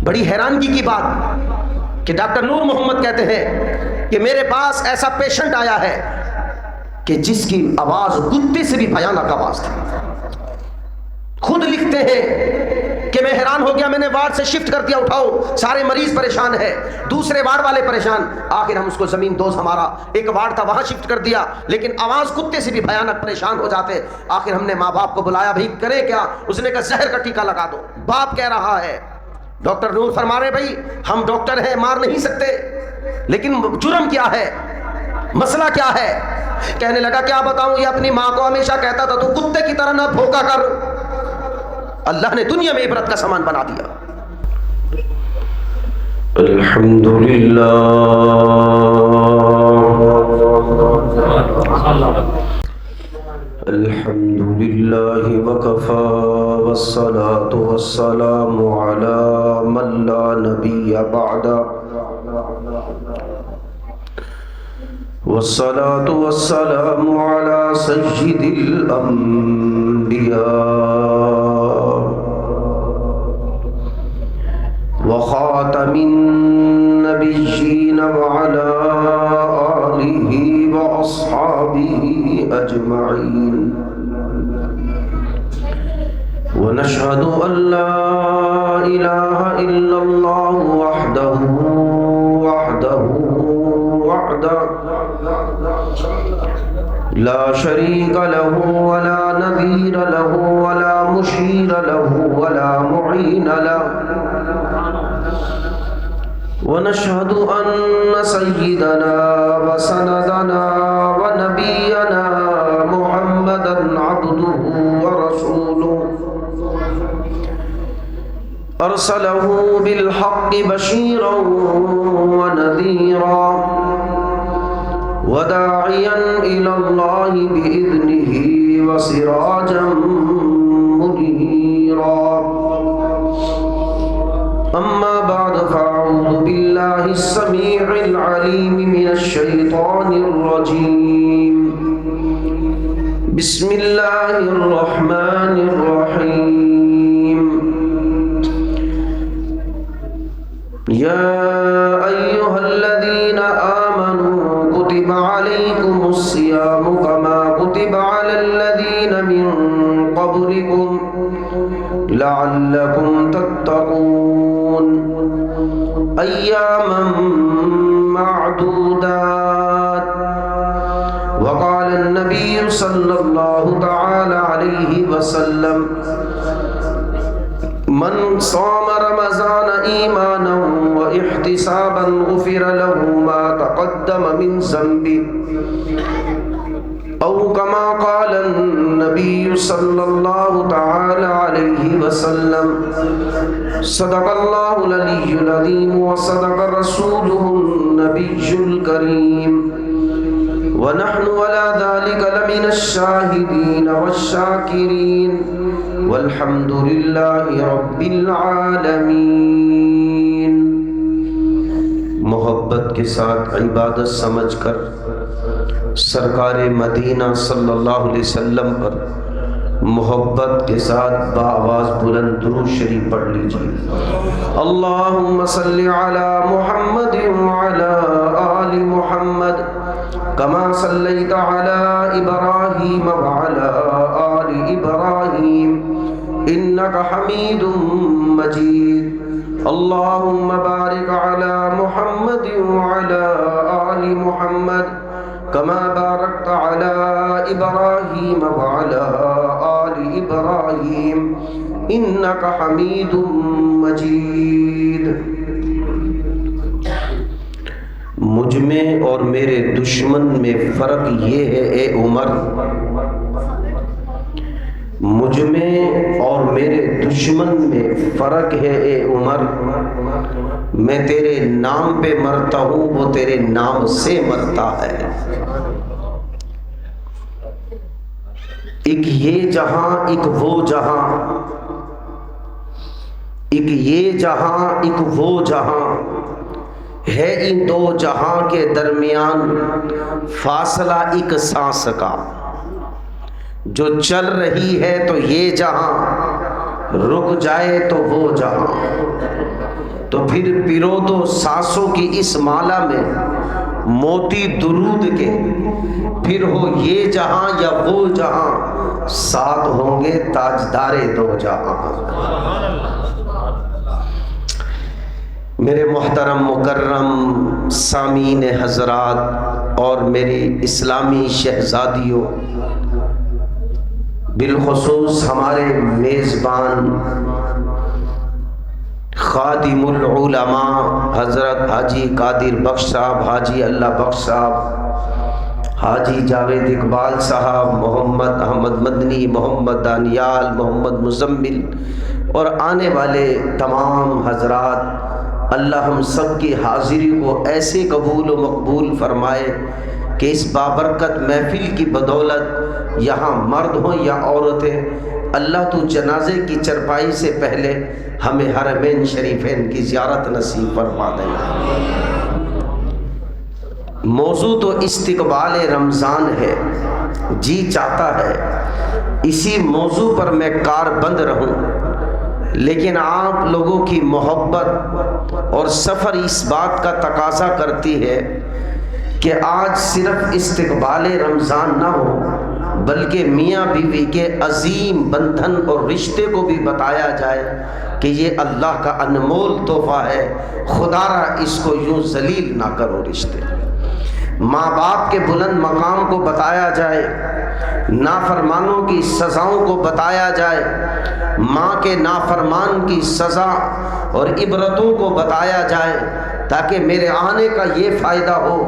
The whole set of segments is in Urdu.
بڑی حیرانگی کی بات کہ ڈاکٹر نور محمد کہتے ہیں کہ میرے پاس ایسا پیشنٹ آیا ہے کہ جس کی آواز کتے سے بھی بھیانک آواز تھی. خود لکھتے ہیں کہ میں حیران ہو گیا، میں نے وارڈ سے شفٹ کر دیا، اٹھاؤ سارے مریض پریشان ہے، دوسرے وارڈ والے پریشان، آخر ہم اس کو زمین دوز ہمارا ایک وارڈ تھا وہاں شفٹ کر دیا، لیکن آواز کتے سے بھی بھیانک، پریشان ہو جاتے. آخر ہم نے ماں باپ کو بلایا، بھائی کرے کیا؟ اس نے کہا زہر کا ٹیکہ لگا دو. باپ کہہ رہا ہے، ڈاکٹر نور فرما رہے بھائی ہم ڈاکٹر ہیں، مار نہیں سکتے، لیکن جرم کیا ہے، مسئلہ کیا ہے؟ کہنے لگا کیا بتاؤں، یہ اپنی ماں کو ہمیشہ کہتا تھا تو کتے کی طرح نہ بھوکا کر. اللہ نے دنیا میں عبرت کا سامان بنا دیا. الحمدللہ الحمدللہ وکفا والصلاة والسلام علی من لا نبی بعد والصلاة والسلام على سيد الأنبياء وخاتم النبيين وعلى آله وأصحابه أجمعين ونشهد أن لا إله إلا الله وحده لا شريك له ولا نظير له ولا مشير له ولا معين له ونشهد أن سيدنا وسندنا ونبينا محمدا عبده ورسوله أرسله بالحق بشيرا ونذيرا وداعيا إلى الله بإذنه وسراجا منيرا. أما بعد فأعوذ بالله السميع العليم من الشيطان الرجيم. بسم الله الرحمن الرحيم. يا أيها الذين آمنوا كتب عليكم الصيام كما كتب على الذين من قبلكم لعلكم تتقون أياما معدودات. وقال النبي صلى الله تعالى عليه وسلم من صام رمضان إيمانا واحتسابا غفر له ما تقدم من ذنبه أو كما قال النبي صلى الله تعالى عليه وسلم. صدق الله العلي العظيم وصدق رسوله النبي الكريم ونحن على ذلك لمن الشاهدين والشاكرين والحمد لله رب العالمين. محبت کے ساتھ عبادت سمجھ کر سرکار مدینہ صلی اللہ علیہ وسلم پر محبت کے ساتھ بآواز بلند درود شریف پڑھ لیجیے. اللہم صلی علی محمد وعلی آل محمد کما صلیت علی ابراہیم وعلی آل ابراہیم انک حمید مجید. اللہم بارک علی محمد وعلی آل محمد كما باركت على إبراهيم وعلى آل إبراهيم إنك حميد مجيد. مجھ میں اور میرے دشمن میں فرق یہ ہے اے عمر، مجھ میں اور میرے دشمن میں فرق ہے اے عمر، میں تیرے نام پہ مرتا ہوں وہ تیرے نام سے مرتا ہے. ایک یہ جہاں ایک وہ جہاں، ایک یہ جہاں ایک وہ جہاں ہے، ان دو جہاں کے درمیان فاصلہ ایک سانس کا. جو چل رہی ہے تو یہ جہاں، رک جائے تو وہ جہاں. تو پھر پیرود و سانسوں کی اس مالا میں موتی درود کے پھر ہو یہ جہاں یا وہ جہاں ساتھ ہوں گے تاجدار دو جہاں۔ میرے محترم مکرم سامعین حضرات اور میری اسلامی شہزادیوں، بالخصوص ہمارے میزبان خادم العلماء حضرت حاجی قادر بخش صاحب، حاجی اللہ بخش صاحب، حاجی جاوید اقبال صاحب، محمد احمد مدنی، محمد دانیال، محمد مزمل اور آنے والے تمام حضرات، اللہ ہم سب کی حاضری کو ایسے قبول و مقبول فرمائے کہ اس بابرکت محفل کی بدولت یہاں مرد ہوں یا عورتیں، اللہ تو جنازے کی چرپائی سے پہلے ہمیں حرمین شریفین کی زیارت نصیب فرما دے۔ موضوع تو استقبال رمضان ہے، جی چاہتا ہے اسی موضوع پر میں کار بند رہوں، لیکن آپ لوگوں کی محبت اور سفر اس بات کا تقاضا کرتی ہے کہ آج صرف استقبال رمضان نہ ہو بلکہ میاں بیوی کے عظیم بندھن اور رشتے کو بھی بتایا جائے کہ یہ اللہ کا انمول تحفہ ہے، خدا را اس کو یوں ذلیل نہ کرو رشتے۔ ماں باپ کے بلند مقام کو بتایا جائے، نافرمانوں کی سزاؤں کو بتایا جائے، ماں کے نافرمان کی سزا اور عبرتوں کو بتایا جائے، تاکہ میرے آنے کا یہ فائدہ ہو،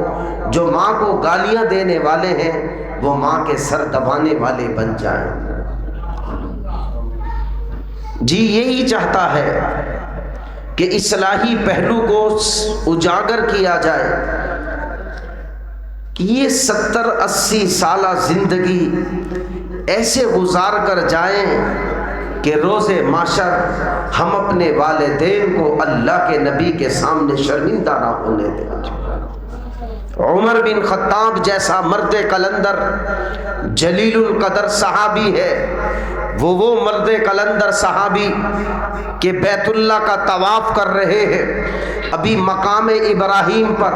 جو ماں کو گالیاں دینے والے ہیں وہ ماں کے سر دبانے والے بن جائیں۔ جی یہی چاہتا ہے کہ اصلاحی پہلو کو اجاگر کیا جائے کہ یہ 70-80 سالہ زندگی ایسے گزار کر جائیں کہ روز محشر ہم اپنے والدین کو اللہ کے نبی کے سامنے شرمندہ نہ ہونے دیں۔ عمر بن خطاب جیسا مرد قلندر جلیل القدر صحابی ہے، وہ مرد قلندر صحابی کہ بیت اللہ کا طواف کر رہے ہیں، ابھی مقام ابراہیم پر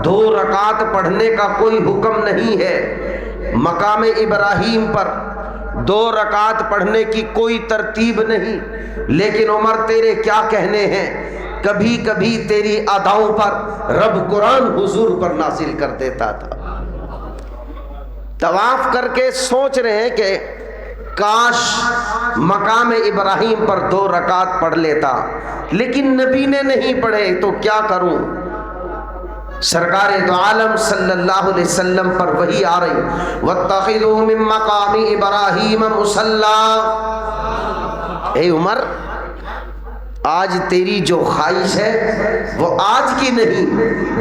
2 رکعت پڑھنے کا کوئی حکم نہیں ہے، مقام ابراہیم پر 2 رکعت پڑھنے کی کوئی ترتیب نہیں، لیکن عمر تیرے کیا کہنے ہیں، کبھی کبھی تیری اداؤں پر رب قرآن حضور پر نازل کر دیتا تھا۔ طواف کر کے سوچ رہے ہیں کہ کاش مقام ابراہیم پر 2 رکعت پڑھ لیتا، لیکن نبی نے نہیں پڑھے تو کیا کروں۔ سرکار دو عالم صلی اللہ علیہ وسلم پر وحی آ رہی، وَاتَّخِذُوا مِن مَّقَامِ إِبْرَاهِيمَ مُصَلًّى۔ اے عمر، آج تیری جو خواہش ہے وہ آج کی نہیں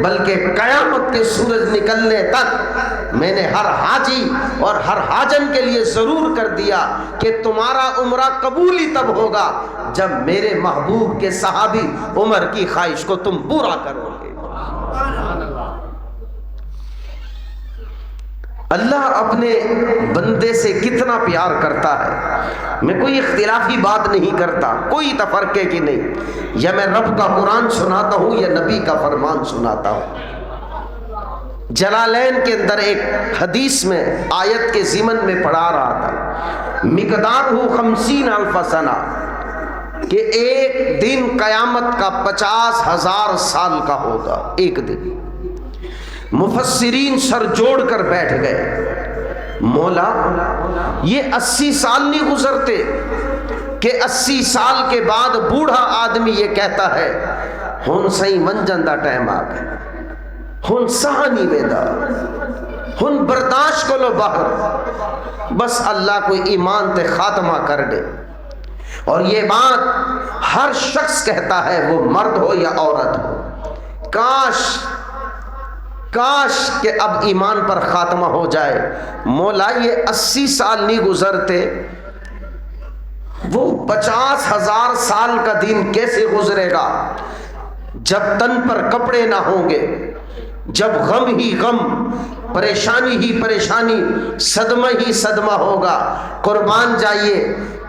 بلکہ قیامت کے سورج نکلنے تک میں نے ہر حاجی اور ہر حاجن کے لیے ضرور کر دیا کہ تمہارا عمرہ قبول ہی تب ہوگا جب میرے محبوب کے صحابی عمر کی خواہش کو تم پورا کرو گے۔ اللہ اپنے بندے سے کتنا پیار کرتا ہے، میں کوئی اختلافی بات نہیں کرتا، کوئی تفرقے کی نہیں، یا میں رب کا قرآن سناتا ہوں یا نبی کا فرمان سناتا ہوں۔ جلالین کے اندر ایک حدیث میں آیت کے ضمن میں پڑھا رہا تھا، مقدارہ 50,000 سنہ، کہ ایک دن قیامت کا 50,000 سال کا ہوگا، ایک دن۔ مفسرین سر جوڑ کر بیٹھ گئے، مولا یہ 80 سال نہیں گزرتے کہ 80 سال کے بعد بوڑھا آدمی یہ کہتا ہے ہن سہی منجن دا ٹائم آ گیا، ہن سہا نہیں ویدا، ہن برداشت کو لو باہر، بس اللہ کو ایمان تے خاتمہ کر دے۔ اور یہ بات ہر شخص کہتا ہے، وہ مرد ہو یا عورت ہو، کاش کہ اب ایمان پر خاتمہ ہو جائے۔ مولا یہ 80 سال نہیں گزرتے، وہ 50,000 سال کا دن کیسے گزرے گا جب تن پر کپڑے نہ ہوں گے، جب غم ہی غم، پریشانی ہی پریشانی، صدمہ ہی صدمہ ہوگا۔ قربان جائیے،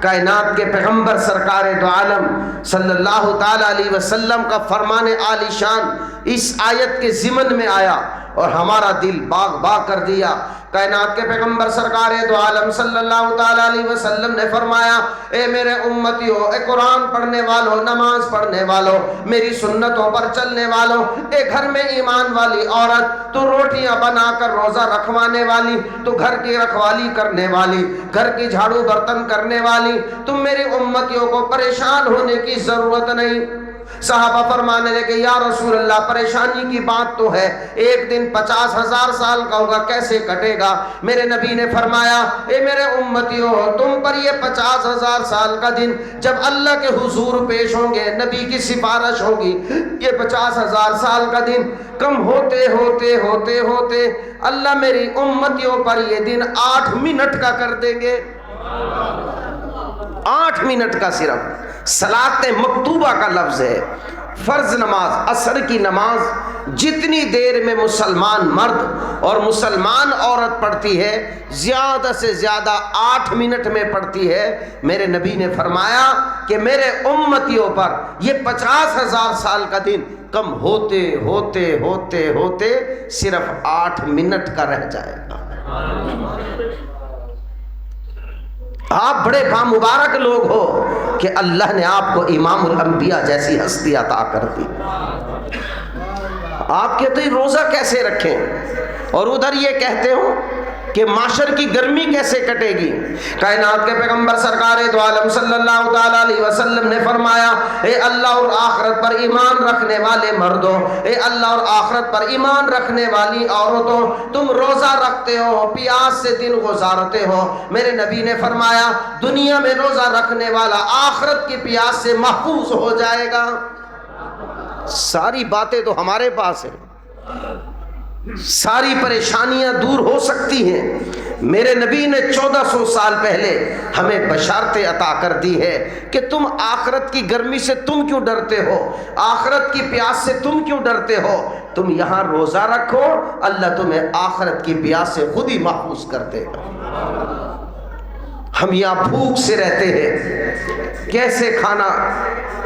کائنات کے پیغمبر سرکار دو عالم صلی اللہ تعالی علیہ وسلم کا فرمان عالی شان اس آیت کے ضمن میں آیا اور ہمارا دل باغ باغ کر دیا۔ کائنات کے پیغمبر سرکار دو عالم صلی اللہ تعالی علیہ وسلم نے فرمایا، اے میرے امتیوں، اے قرآن پڑھنے والوں، نماز پڑھنے والوں، میری سنتوں پر چلنے والوں، اے گھر میں ایمان والی عورت، تو روٹیاں بنا کر روزہ رکھوانے والی، تو گھر کی رکھوالی کرنے والی، گھر کی جھاڑو برتن کرنے والی، تم میری امتیوں کو پریشان ہونے کی ضرورت نہیں۔ صحابہ فرمانے لگے، یا رسول اللہ پریشانی کی بات تو ہے، ایک دن 50,000 سال کا ہوگا، کیسے کٹے گا؟ میرے نبی نے فرمایا، اے میرے امتیوں، تم پر یہ 50,000 سال کا دن جب اللہ کے حضور پیش ہوں گے، نبی کی سفارش ہوگی، یہ 50,000 سال کا دن کم ہوتے ہوتے ہوتے ہوتے اللہ میری امتیوں پر یہ دن 8 منٹ کا کر دیں گے۔ 8 منٹ کا صرف۔ صلاۃ مکتوبہ کا لفظ ہے، فرض نماز، عصر کی نماز جتنی دیر میں مسلمان مرد اور مسلمان عورت پڑھتی ہے، زیادہ سے زیادہ 8 منٹ میں پڑھتی ہے۔ میرے نبی نے فرمایا کہ میرے امتیوں پر یہ 50,000 سال کا دن کم ہوتے ہوتے ہوتے ہوتے صرف 8 منٹ کا رہ جائے گا۔ آپ بڑے بامبارک لوگ ہو کہ اللہ نے آپ کو امام الانبیاء جیسی ہستی عطا کر دی۔ آپ کہتے ہیں روزہ کیسے رکھیں، اور ادھر یہ کہتے ہو کہ معاشر کی گرمی کیسے کٹے گی۔ کائنات کے پیغمبر سرکار دو عالم صلی اللہ تعالی علیہ وسلم نے فرمایا، اے اللہ اور آخرت پر ایمان رکھنے والے مردوں، اے اللہ اور آخرت پر ایمان رکھنے والی عورتوں، تم روزہ رکھتے ہو، پیاس سے دن گزارتے ہو۔ میرے نبی نے فرمایا، دنیا میں روزہ رکھنے والا آخرت کی پیاس سے محفوظ ہو جائے گا۔ ساری باتیں تو ہمارے پاس ہیں، ساری پریشانیاں دور ہو سکتی ہیں۔ میرے نبی نے 1400 سال پہلے ہمیں بشارتیں عطا کر دی ہے کہ تم آخرت کی گرمی سے تم کیوں ڈرتے ہو، آخرت کی پیاس سے تم کیوں ڈرتے ہو، تم یہاں روزہ رکھو، اللہ تمہیں آخرت کی پیاس سے خود ہی محفوظ کر دے گا۔ ہم یہاں بھوک سے رہتے ہیں، کیسے کھانا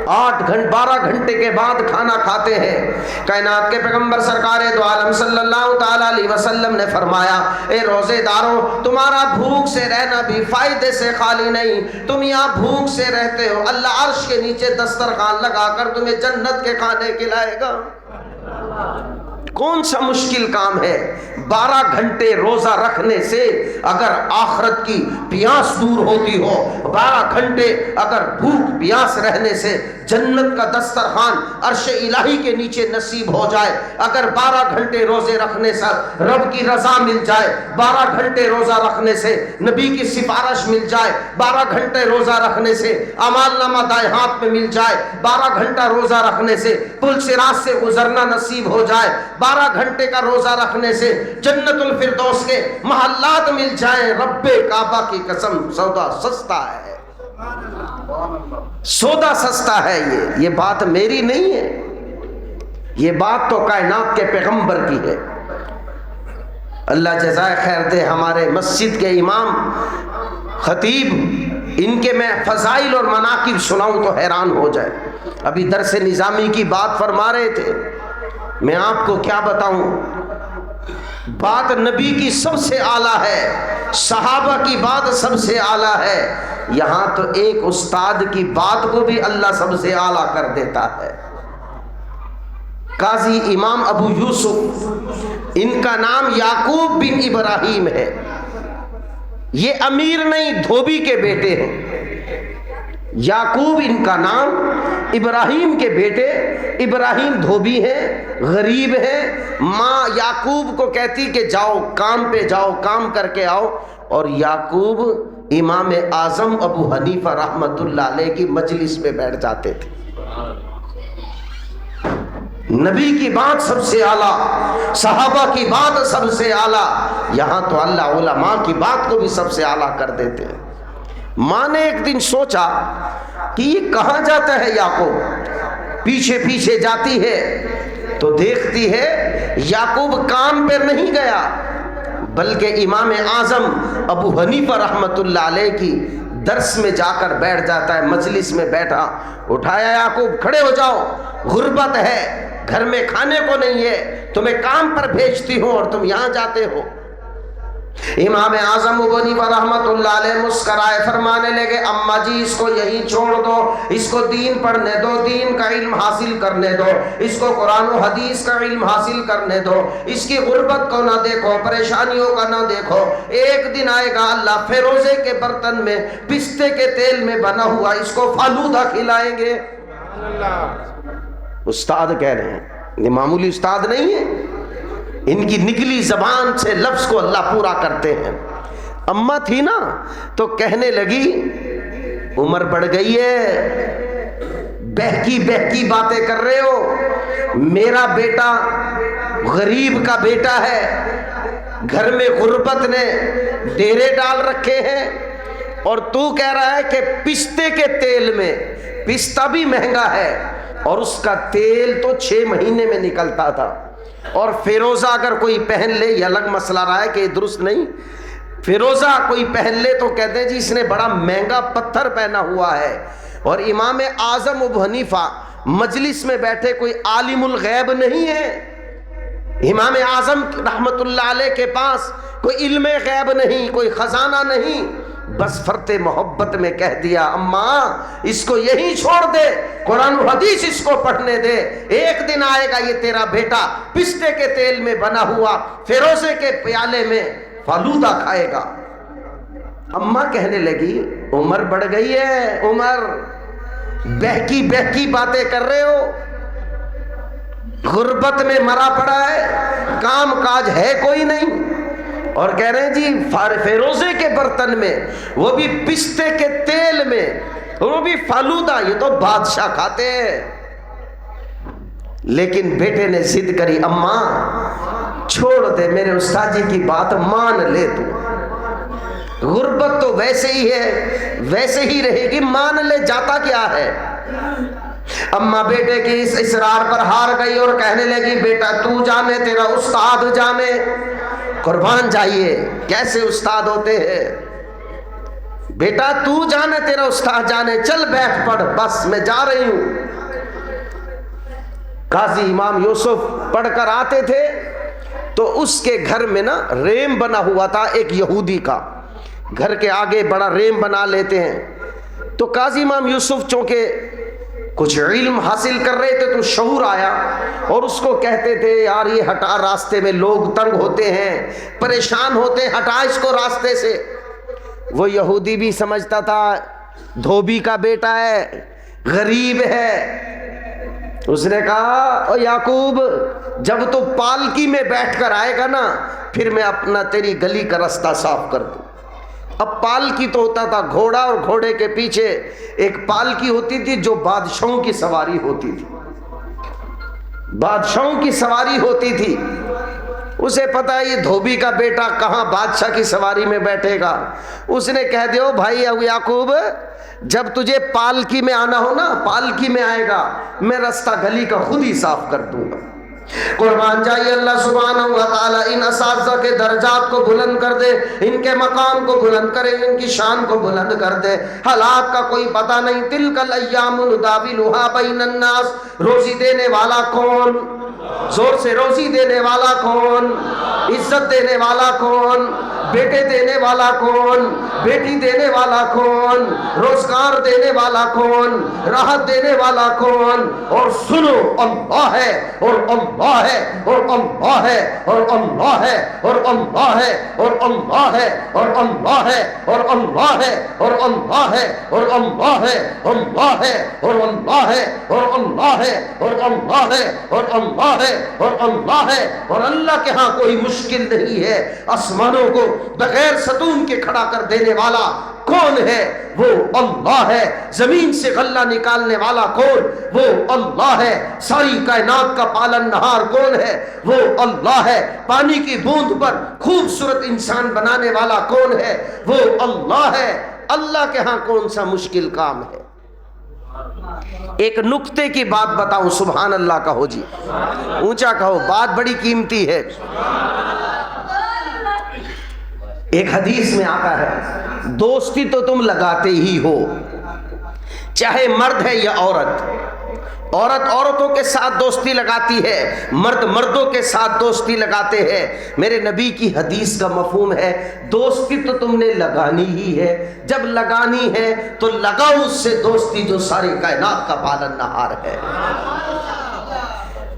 12 گھنٹے کے بعد کھانا کھاتے ہیں۔ کائنات کے پیغمبر سرکار دو عالم صلی اللہ تعالی علیہ وسلم نے فرمایا، اے روزے داروں، تمہارا بھوک سے رہنا بھی فائدے سے خالی نہیں، تم یہاں بھوک سے رہتے ہو، اللہ عرش کے نیچے دسترخوان لگا کر تمہیں جنت کے کھانے کھلائے گا۔ کون سا مشکل کام ہے؟ 12 گھنٹے روزہ رکھنے سے اگر آخرت کی پیاس دور ہوتی ہو، 12 گھنٹے اگر بھوک پیاس رہنے سے جنت کا دسترخوان عرش الہی کے نیچے نصیب ہو جائے، اگر 12 گھنٹے روزے رکھنے سے رب کی رضا مل جائے، 12 گھنٹے روزہ رکھنے سے نبی کی سفارش مل جائے، 12 گھنٹے روزہ رکھنے سے اعمال نامہ دائیں ہاتھ میں مل جائے، 12 گھنٹہ روزہ رکھنے سے پل صراط سے گزرنا نصیب ہو جائے، 12 گھنٹے کا روزہ رکھنے سے جنت الفردوس کے محلات مل جائیں، رب کعبہ کی قسم سودا سستا ہے، سودا سستا ہے۔ یہ بات میری نہیں ہے، یہ بات تو کائنات کے پیغمبر کی ہے۔ اللہ جزائے خیر دے ہمارے مسجد کے امام خطیب، ان کے میں فضائل اور مناقب سناؤں تو حیران ہو جائے۔ ابھی درس نظامی کی بات فرما رہے تھے، میں آپ کو کیا بتاؤں، بات نبی کی سب سے اعلیٰ ہے، صحابہ کی بات سب سے اعلیٰ ہے، یہاں تو ایک استاد کی بات کو بھی اللہ سب سے اعلیٰ کر دیتا ہے۔ قاضی امام ابو یوسف، ان کا نام یعقوب بن ابراہیم ہے، یہ امیر نہیں، دھوبی کے بیٹے ہیں۔ یعقوب ان کا نام، ابراہیم کے بیٹے، ابراہیم دھوبی ہے، غریب ہے، ماں یعقوب کو کہتی کہ جاؤ کام پہ جاؤ، کام کر کے آؤ، اور یعقوب امام اعظم ابو حنیفہ رحمت اللہ علیہ کی مجلس میں بیٹھ جاتے تھے۔ نبی کی بات سب سے اعلیٰ، صحابہ کی بات سب سے اعلیٰ، یہاں تو اللہ علماء کی بات کو بھی سب سے اعلیٰ کر دیتے ہیں۔ ماں نے ایک دن سوچا کہ یہ کہاں جاتا ہے یعقوب، پیچھے پیچھے جاتی ہے تو دیکھتی ہے یعقوب کام پر نہیں گیا، بلکہ امام اعظم ابو حنیفہ رحمت اللہ علیہ کی درس میں جا کر بیٹھ جاتا ہے، مجلس میں بیٹھا، اٹھایا یعقوب کھڑے ہو جاؤ، غربت ہے، گھر میں کھانے کو نہیں ہے، تمہیں کام پر بھیجتی ہوں اور تم یہاں جاتے ہو۔ امام اعظم ابو حنیفہ رحمۃ اللہ علیہ مسکرائے، فرمانے لگے اماں جی اس کو یہیں چھوڑ دو، اس کو دین پڑھنے دو، دین کا علم حاصل کرنے دو، اس کو قرآن و حدیث کا علم حاصل کرنے دو، اس کی غربت کو نہ دیکھو، پریشانیوں کا نہ دیکھو، ایک دن آئے گا اللہ فیروزے کے برتن میں پستے کے تیل میں بنا ہوا اس کو فالودہ کھلائیں گے۔ استاد کہہ رہے ہیں، یہ معمولی استاد نہیں ہے، ان کی نکلی زبان سے لفظ کو اللہ پورا کرتے ہیں۔ اماں تھی نا تو کہنے لگی عمر بڑھ گئی ہے، بہکی باتیں کر رہے ہو، میرا بیٹا غریب کا بیٹا ہے، گھر میں غربت نے ڈیرے ڈال رکھے ہیں، اور تو کہہ رہا ہے کہ پستے کے تیل میں، پستہ بھی مہنگا ہے اور اس کا تیل تو 6 مہینے میں نکلتا تھا، اور فیروزہ اگر کوئی پہن لے، یہ الگ مسئلہ رہا ہے کہ یہ درست نہیں، فیروزہ کوئی پہن لے تو کہتے ہیں جی اس نے بڑا مہنگا پتھر پہنا ہوا ہے۔ اور امام اعظم ابو حنیفہ مجلس میں بیٹھے کوئی عالم الغیب نہیں ہے، امام اعظم رحمت اللہ علیہ کے پاس کوئی علم غیب نہیں، کوئی خزانہ نہیں، بس فرط محبت میں کہہ دیا اماں اس کو یہی چھوڑ دے، قرآن و حدیث اس کو پڑھنے دے، ایک دن آئے گا یہ تیرا بیٹا پستے کے تیل میں بنا ہوا فیروزے کے پیالے میں فالودہ کھائے گا۔ اماں کہنے لگی عمر بڑھ گئی ہے، عمر بہکی باتیں کر رہے ہو، غربت میں مرا پڑا ہے، کام کاج ہے کوئی نہیں، اور کہہ رہے ہیں جی فیروزے کے برتن میں، وہ بھی پستے کے تیل میں، وہ بھی فالودہ، یہ تو بادشاہ کھاتے ہیں۔ لیکن بیٹے نے ضد کری اماں چھوڑ دے، میرے استاد جی کی بات مان لے، تو غربت تو ویسے ہی ہے ویسے ہی رہے گی، مان لے، جاتا کیا ہے۔ اماں بیٹے کی اس اصرار پر ہار گئی اور کہنے لگی بیٹا تو جانے، تیرا استاد جانے، قربان جائیے کیسے استاد ہوتے ہیں، بیٹا تو جانے تیرا استاد جانے، چل بیٹھ پڑھ، بس میں جا رہی ہوں۔ قاضی امام یوسف پڑھ کر آتے تھے تو اس کے گھر میں نا ریم بنا ہوا تھا، ایک یہودی کا، گھر کے آگے بڑا ریم بنا لیتے ہیں، تو قاضی امام یوسف چونکہ کچھ علم حاصل کر رہے تھے تو شعور آیا، اور اس کو کہتے تھے یار یہ ہٹا، راستے میں لوگ تنگ ہوتے ہیں، پریشان ہوتے ہیں، ہٹا اس کو راستے سے۔ وہ یہودی بھی سمجھتا تھا دھوبی کا بیٹا ہے، غریب ہے، اس نے کہا او یعقوب جب تو پالکی میں بیٹھ کر آئے گا نا پھر میں اپنا تیری گلی کا راستہ صاف کر دوں۔ اب پالکی تو ہوتا تھا گھوڑا، اور گھوڑے کے پیچھے ایک پالکی ہوتی تھی جو بادشاہوں کی سواری ہوتی تھی، بادشاہوں کی سواری ہوتی تھی، اسے پتا ہے یہ دھوبی کا بیٹا کہاں بادشاہ کی سواری میں بیٹھے گا، اس نے کہہ دیو بھائی ابو یعقوب جب تجھے پالکی میں آنا ہو نا، پالکی میں آئے گا، میں راستہ گلی کا خود ہی صاف کر دوں گا۔ قربان جائیے اللہ سبحانہ و تعالیٰ ان اساتذہ کے درجات کو بلند کر دے، ان کے مقام کو بلند کرے، ان کی شان کو بلند کر دے۔ حالات کا کوئی پتہ نہیں، تلک الایام نداولها بین الناس، روزی دینے والا کون؟ زور سے، روزی دینے والا کون؟ عزت دینے والا کون؟ بیٹے دینے والا کون؟ بیٹی دینے والا کون؟ روزگار دینے والا کون؟ راحت دینے والا کون؟ اور سنو اللہ ہے، اور اللہ ہے، اور اللہ ہے، اور اللہ ہے، اور اللہ ہے، اور اللہ ہے، اور اللہ ہے، اور اللہ ہے، اور اللہ ہے، اور اللہ ہے، اللہ ہے، اور اللہ ہے، اور اللہ ہے، اور اللہ ہے، اور اللہ ہے، اور اللہ ہے، اور اللہ کے ہاں کوئی مشکل نہیں ہے۔ آسمانوں کو بغیر ستون کے کھڑا کر دینے والا کون ہے؟ وہ اللہ ہے۔ زمین سے غلہ نکالنے والا کون؟ وہ اللہ ہے۔ ساری کائنات کا پالن نہار کون ہے؟ وہ اللہ ہے۔ پانی کی بوند پر خوبصورت انسان بنانے والا کون ہے؟ وہ اللہ ہے۔ اللہ کے ہاں کون سا مشکل کام ہے؟ ایک نقطے کی بات بتاؤں، سبحان اللہ کہو جی، اونچا کہو، بات بڑی قیمتی ہے۔ ایک حدیث میں آتا ہے دوستی تو تم لگاتے ہی ہو، چاہے مرد ہے یا عورت، عورت عورتوں کے ساتھ دوستی لگاتی ہے، مرد مردوں کے ساتھ دوستی لگاتے ہیں۔ میرے نبی کی حدیث کا مفہوم ہے دوستی تو تم نے لگانی ہی ہے، جب لگانی ہے تو لگاؤ اس سے دوستی جو ساری کائنات کا پالن نہار ہے،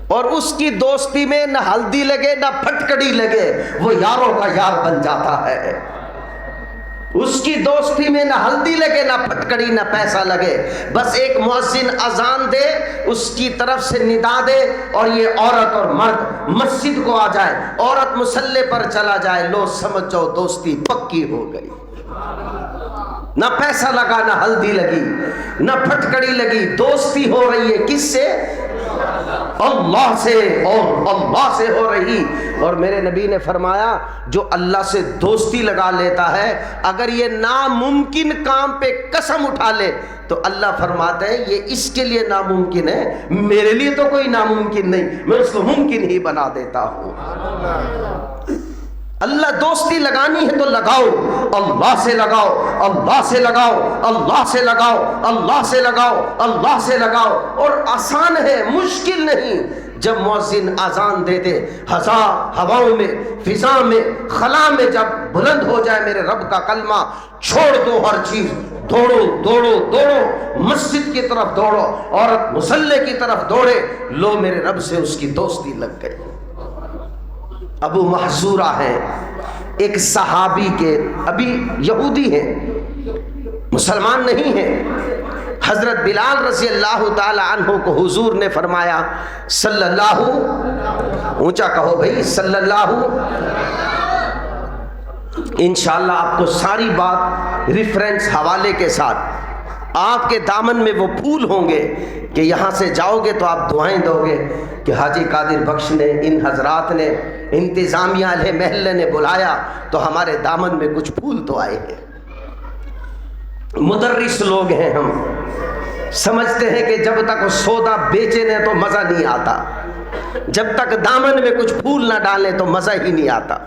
اور اس کی دوستی میں نہ ہلدی لگے نہ پھٹکڑی لگے، وہ یاروں کا یار بن جاتا ہے۔ اس کی دوستی میں نہ ہلدی لگے نہ پھٹکڑی نہ پیسہ لگے، بس ایک مؤذن اذان دے، اس کی طرف سے ندا دے اور یہ عورت اور مرد مسجد کو آ جائے، عورت مصلی پر چلا جائے، لو سمجھ جاؤ دوستی پکی ہو گئی۔ نہ پیسہ لگا نہ ہلدی لگی نہ پھٹکڑی لگی، دوستی ہو رہی ہے کس سے؟ اللہ سے، اور اللہ سے ہو رہی۔ اور میرے نبی نے فرمایا جو اللہ سے دوستی لگا لیتا ہے، اگر یہ ناممکن کام پہ قسم اٹھا لے تو اللہ فرماتے ہیں یہ اس کے لیے ناممکن ہے، میرے لیے تو کوئی ناممکن نہیں، میں اس کو ممکن ہی بنا دیتا ہوں۔ اللہ دوستی لگانی ہے تو لگاؤ، اللہ سے لگاؤ، اللہ سے لگاؤ، اللہ سے لگاؤ، اللہ سے لگاؤ، اللہ سے لگاؤ، اور آسان ہے، مشکل نہیں۔ جب مؤذن اذان دے دے، ہواؤں میں، فضا میں، خلا میں جب بلند ہو جائے میرے رب کا کلمہ، چھوڑ دو ہر چیز، دوڑو دوڑو دوڑو، مسجد کی طرف دوڑو، عورت مصلی کی طرف دوڑے، لو میرے رب سے اس کی دوستی لگ گئی۔ ابو محذورہ ہیں، ایک صحابی کے، ابھی یہودی ہیں، مسلمان نہیں ہیں۔ حضرت بلال رضی اللہ تعالی عنہ کو حضور نے فرمایا صلی اللہ، اونچا کہو بھئی صلی اللہ، انشاءاللہ آپ کو ساری بات ریفرنس حوالے کے ساتھ، آپ کے دامن میں وہ پھول ہوں گے کہ یہاں سے جاؤ گے تو آپ دعائیں دو گے کہ حاجی قادر بخش نے، ان حضرات نے، انتظامیہ اہل محلے نے بلایا تو ہمارے دامن میں کچھ پھول تو آئے ہیں۔ مدرس لوگ ہیں ہم، سمجھتے ہیں کہ جب تک سودا بیچے نہ تو مزہ نہیں آتا، جب تک دامن میں کچھ پھول نہ ڈالیں تو مزہ ہی نہیں آتا۔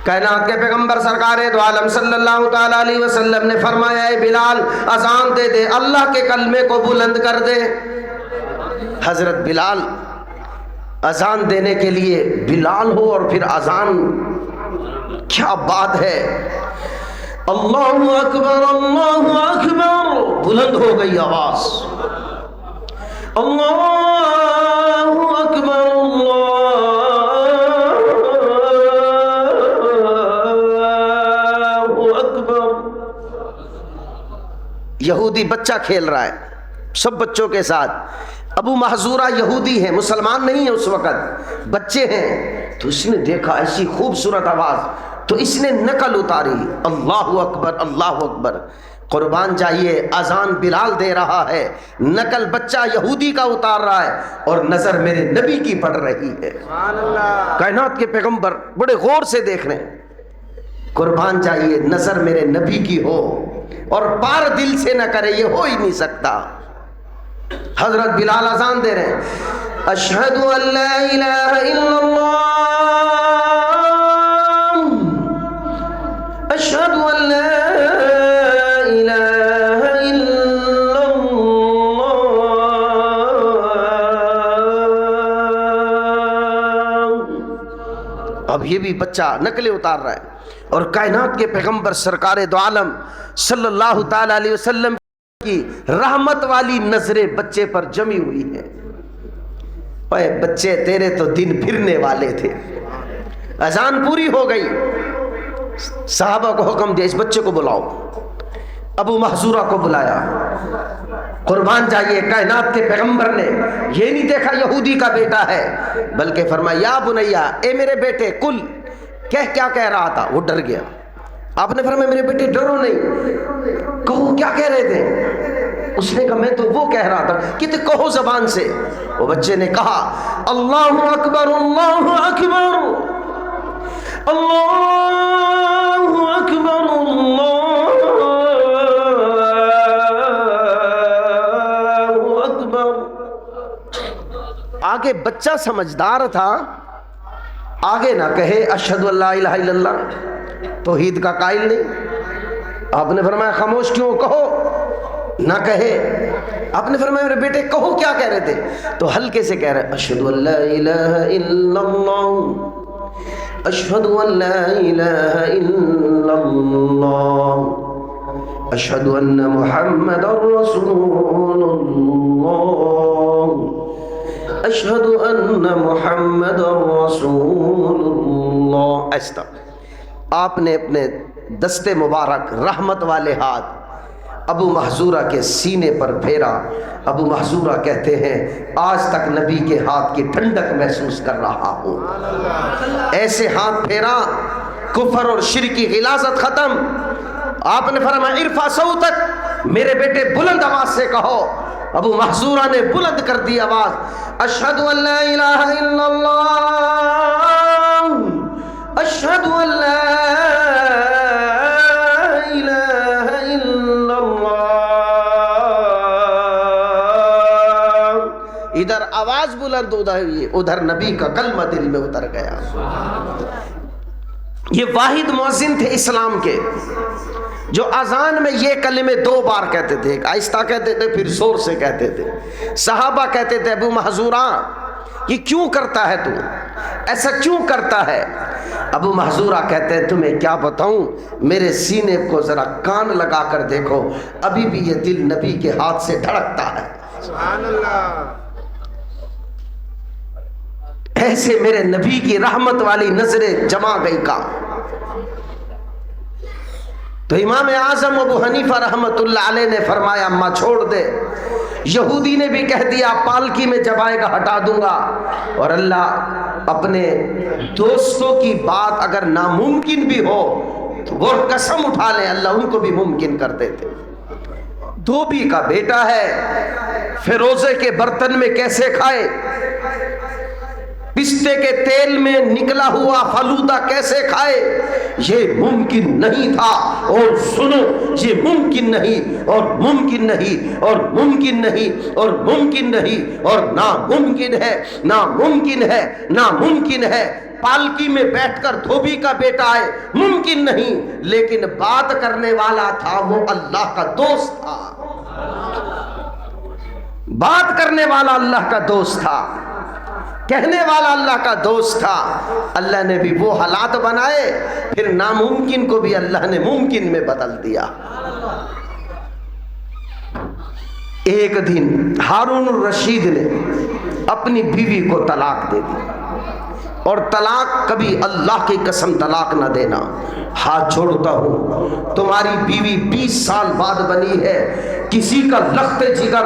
کائنات کے پیغمبر سرکار دو عالم صلی اللہ تعالی علیہ وسلم نے فرمایا اے بلال اذان دے دے، اللہ کے کلمے کو بلند کر دے۔ حضرت بلال اذان دینے کے لیے بلال ہو اور پھر اذان، کیا بات ہے، اللہ اکبر اللہ اکبر، بلند ہو گئی آواز، اللہ اکبر اللہ اکبر۔ یہودی بچہ کھیل رہا ہے سب بچوں کے ساتھ، ابو محذورہ یہودی ہیں، مسلمان نہیں ہیں اس وقت، بچے ہیں، تو اس نے دیکھا ایسی خوبصورت آواز تو اس نے نقل اتاری، اللہ اکبر اللہ اکبر۔ قربان جائیے اذان بلال دے رہا ہے، نقل بچہ یہودی کا اتار رہا ہے، اور نظر میرے نبی کی پڑ رہی ہے۔ کائنات کے پیغمبر بڑے غور سے دیکھ رہے ہیں، قربان جائیے نظر میرے نبی کی ہو اور پار دل سے نہ کرے، یہ ہو ہی نہیں سکتا۔ حضرت بلال اذان دے رہے ہیں، اشہد ان لا الہ الا اللہ، اشہد ان لا الہ الا اللہ۔ اب یہ بھی بچہ نقلیں اتار رہا ہے، اور کائنات کے پیغمبر سرکار دو عالم صلی اللہ تعالی علیہ وسلم کی رحمت والی نظریں بچے پر جمی ہوئی ہیں۔ اے بچے تیرے تو دن پھرنے والے تھے۔ اذان پوری ہو گئی، صحابہ کو حکم دیا اس بچے کو بلاؤ، ابو محذورہ کو بلایا۔ قربان جائیے کائنات کے پیغمبر نے یہ نہیں دیکھا یہودی کا بیٹا ہے، بلکہ فرمایا یا بنیا، اے میرے بیٹے، کل کیا کہہ رہا تھا، وہ ڈر گیا۔ آپ نے فرمایا میرے بیٹے ڈرو نہیں، کہو کیا کہہ رہے تھے؟ اس نے کہا میں تو وہ کہہ رہا تھا، کہتے کہو زبان سے۔ وہ بچے نے کہا اللہ اکبر اللہ اکبر اللہ اکبر اللہ اکبر۔ آگے بچہ سمجھدار تھا، آگے نہ کہے اشہد ان لا الہ الا اللہ، توحید کا قائل نہیں. آپ نے فرمایا خاموش کیوں, کہو نہ کہے. آپ نے فرمایا میرے بیٹے کہو کیا کہہ رہے تھے, تو ہلکے سے کہہ رہے اشہد ان لا الہ الا اللہ, اشہد ان لا الہ الا اللہ, اشہد ان محمد رسول اللہ, اشہد ان محمد رسول اللہ. ایسا آپ نے اپنے دستے مبارک رحمت والے ہاتھ ابو محذورہ کے سینے پر پھیرا. ابو محذورہ کہتے ہیں آج تک نبی کے ہاتھ کی ٹھنڈک محسوس کر رہا ہوں. ایسے ہاتھ پھیرا, کفر اور شرک کی غلاظت ختم. آپ نے فرمایا ارفع صوتک, میرے بیٹے بلند آواز سے کہو. ابو محذورہ نے بلند کر دی آواز, اشہد ان لا الہ الا اللہ, اشہد ان لا الہ الا اللہ. ادھر آواز بلند ادھر نبی کا کلمہ دل میں اتر گیا. یہ واحد مؤذن تھے اسلام کے جو اذان میں یہ کلمے 2 بار کہتے تھے, آہستہ کہتے تھے پھر زور سے کہتے تھے. صحابہ کہتے تھے ابو محذورہ یہ کیوں کرتا ہے, تو ایسا کیوں کرتا ہے؟ ابو محذورہ کہتے ہیں تمہیں کیا بتاؤں, میرے سینے کو ذرا کان لگا کر دیکھو, ابھی بھی یہ دل نبی کے ہاتھ سے دھڑکتا ہے. سبحان اللہ. ایسے میرے نبی کی رحمت والی نظریں جما گئی کا. تو امام اعظم ابو حنیفہ رحمت اللہ علیہ نے فرمایا اماں چھوڑ دے. یہودی نے بھی کہہ دیا پالکی میں جب آئے گا ہٹا دوں گا. اور اللہ اپنے دوستوں کی بات اگر ناممکن بھی ہو تو وہ قسم اٹھا لیں اللہ ان کو بھی ممکن کر دیتے. دھوبی کا بیٹا ہے, فیروزے کے برتن میں کیسے کھائے, پستے کے تیل میں نکلا ہوا فلودہ کیسے کھائے, یہ ممکن نہیں تھا. اور سنو یہ ممکن نہیں اور ممکن نہیں اور ممکن نہیں اور ممکن نہیں اور ناممکن ہے, ناممکن ہے, ناممکن ہے. پالکی میں بیٹھ کر دھوبی کا بیٹا ہے, ممکن نہیں, لیکن بات کرنے والا تھا وہ اللہ کا دوست تھا. بات کرنے والا اللہ کا دوست تھا, کہنے والا اللہ کا دوست تھا. اللہ نے بھی وہ حالات بنائے, پھر ناممکن کو بھی اللہ نے ممکن میں بدل دیا. ایک دن ہارون الرشید نے اپنی بیوی کو طلاق دے دی, اور طلاق کبھی اللہ کی قسم طلاق نہ دینا. ہاتھ چھوڑتا ہوں, تمہاری بیوی 20 سال بعد بنی ہے, کسی کا لخت جگر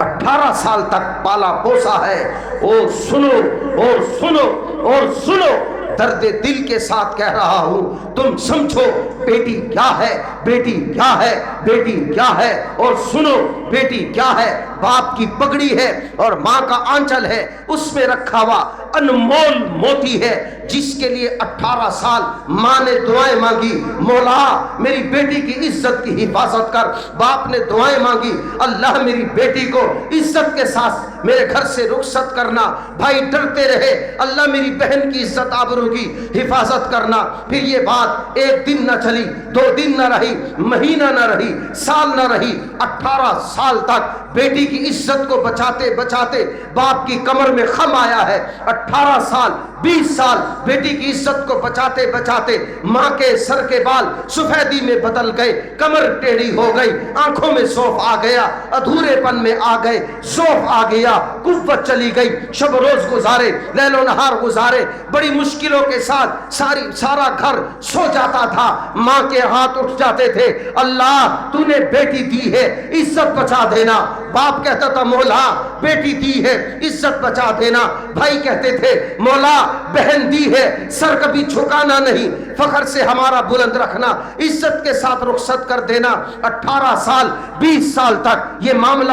18 سال تک پالا پوسا ہے. اور سنو اور سنو اور سنو, درد دل کے ساتھ کہہ رہا ہوں, تم سمجھو بیٹی کیا ہے, بیٹی کیا ہے, بیٹی کیا ہے. اور سنو بیٹی کیا ہے, باپ کی پگڑی ہے اور ماں کا آنچل ہے, اس میں رکھا ہوا انمول موتی ہے, جس کے لیے 18 سال ماں نے دعائیں مانگی, مولا میری بیٹی کی عزت کی حفاظت کر. باپ نے دعائیں مانگی, اللہ میری بیٹی کو عزت کے ساتھ میرے گھر سے رخصت کرنا. بھائی ڈرتے رہے, اللہ میری بہن کی عزت آبرو کی حفاظت کرنا. پھر یہ بات 1 دن نہ چلی, 2 دن نہ رہی, مہینہ نہ رہی, سال نہ رہی, 18 سال تک بیٹی کی عزت کو بچاتے بچاتے باپ کی کمر میں خم آیا ہے. 18 سال 20 سال بیٹی کی عزت کو بچاتے بچاتے ماں کے سر کے بال سفیدی میں بدل گئے, کمر ٹیڑھی ہو گئی, آنکھوں میں سوف آ گیا, ادھورے پن میں آ گئے, سوف آ گیا, قوت چلی گئی. شب روز گزارے, لیل و نہار گزارے, بڑی مشکلوں کے ساتھ سارا گھر سو جاتا تھا. ماں کے ہاتھ اٹھ جاتے تھے, اللہ تو نے بیٹی دی ہے عزت بچا دینا. باپ کہتا تھا مولا بیٹی دی ہے عزت بچا دینا. بھائی کہتے تھے مولا بہن دی ہے سر کبھی جھکانا نہیں, فخر سے ہمارا بلند رکھنا, عزت کے ساتھ رخصت کر دینا. 18 سال 20 سال تک یہ معاملہ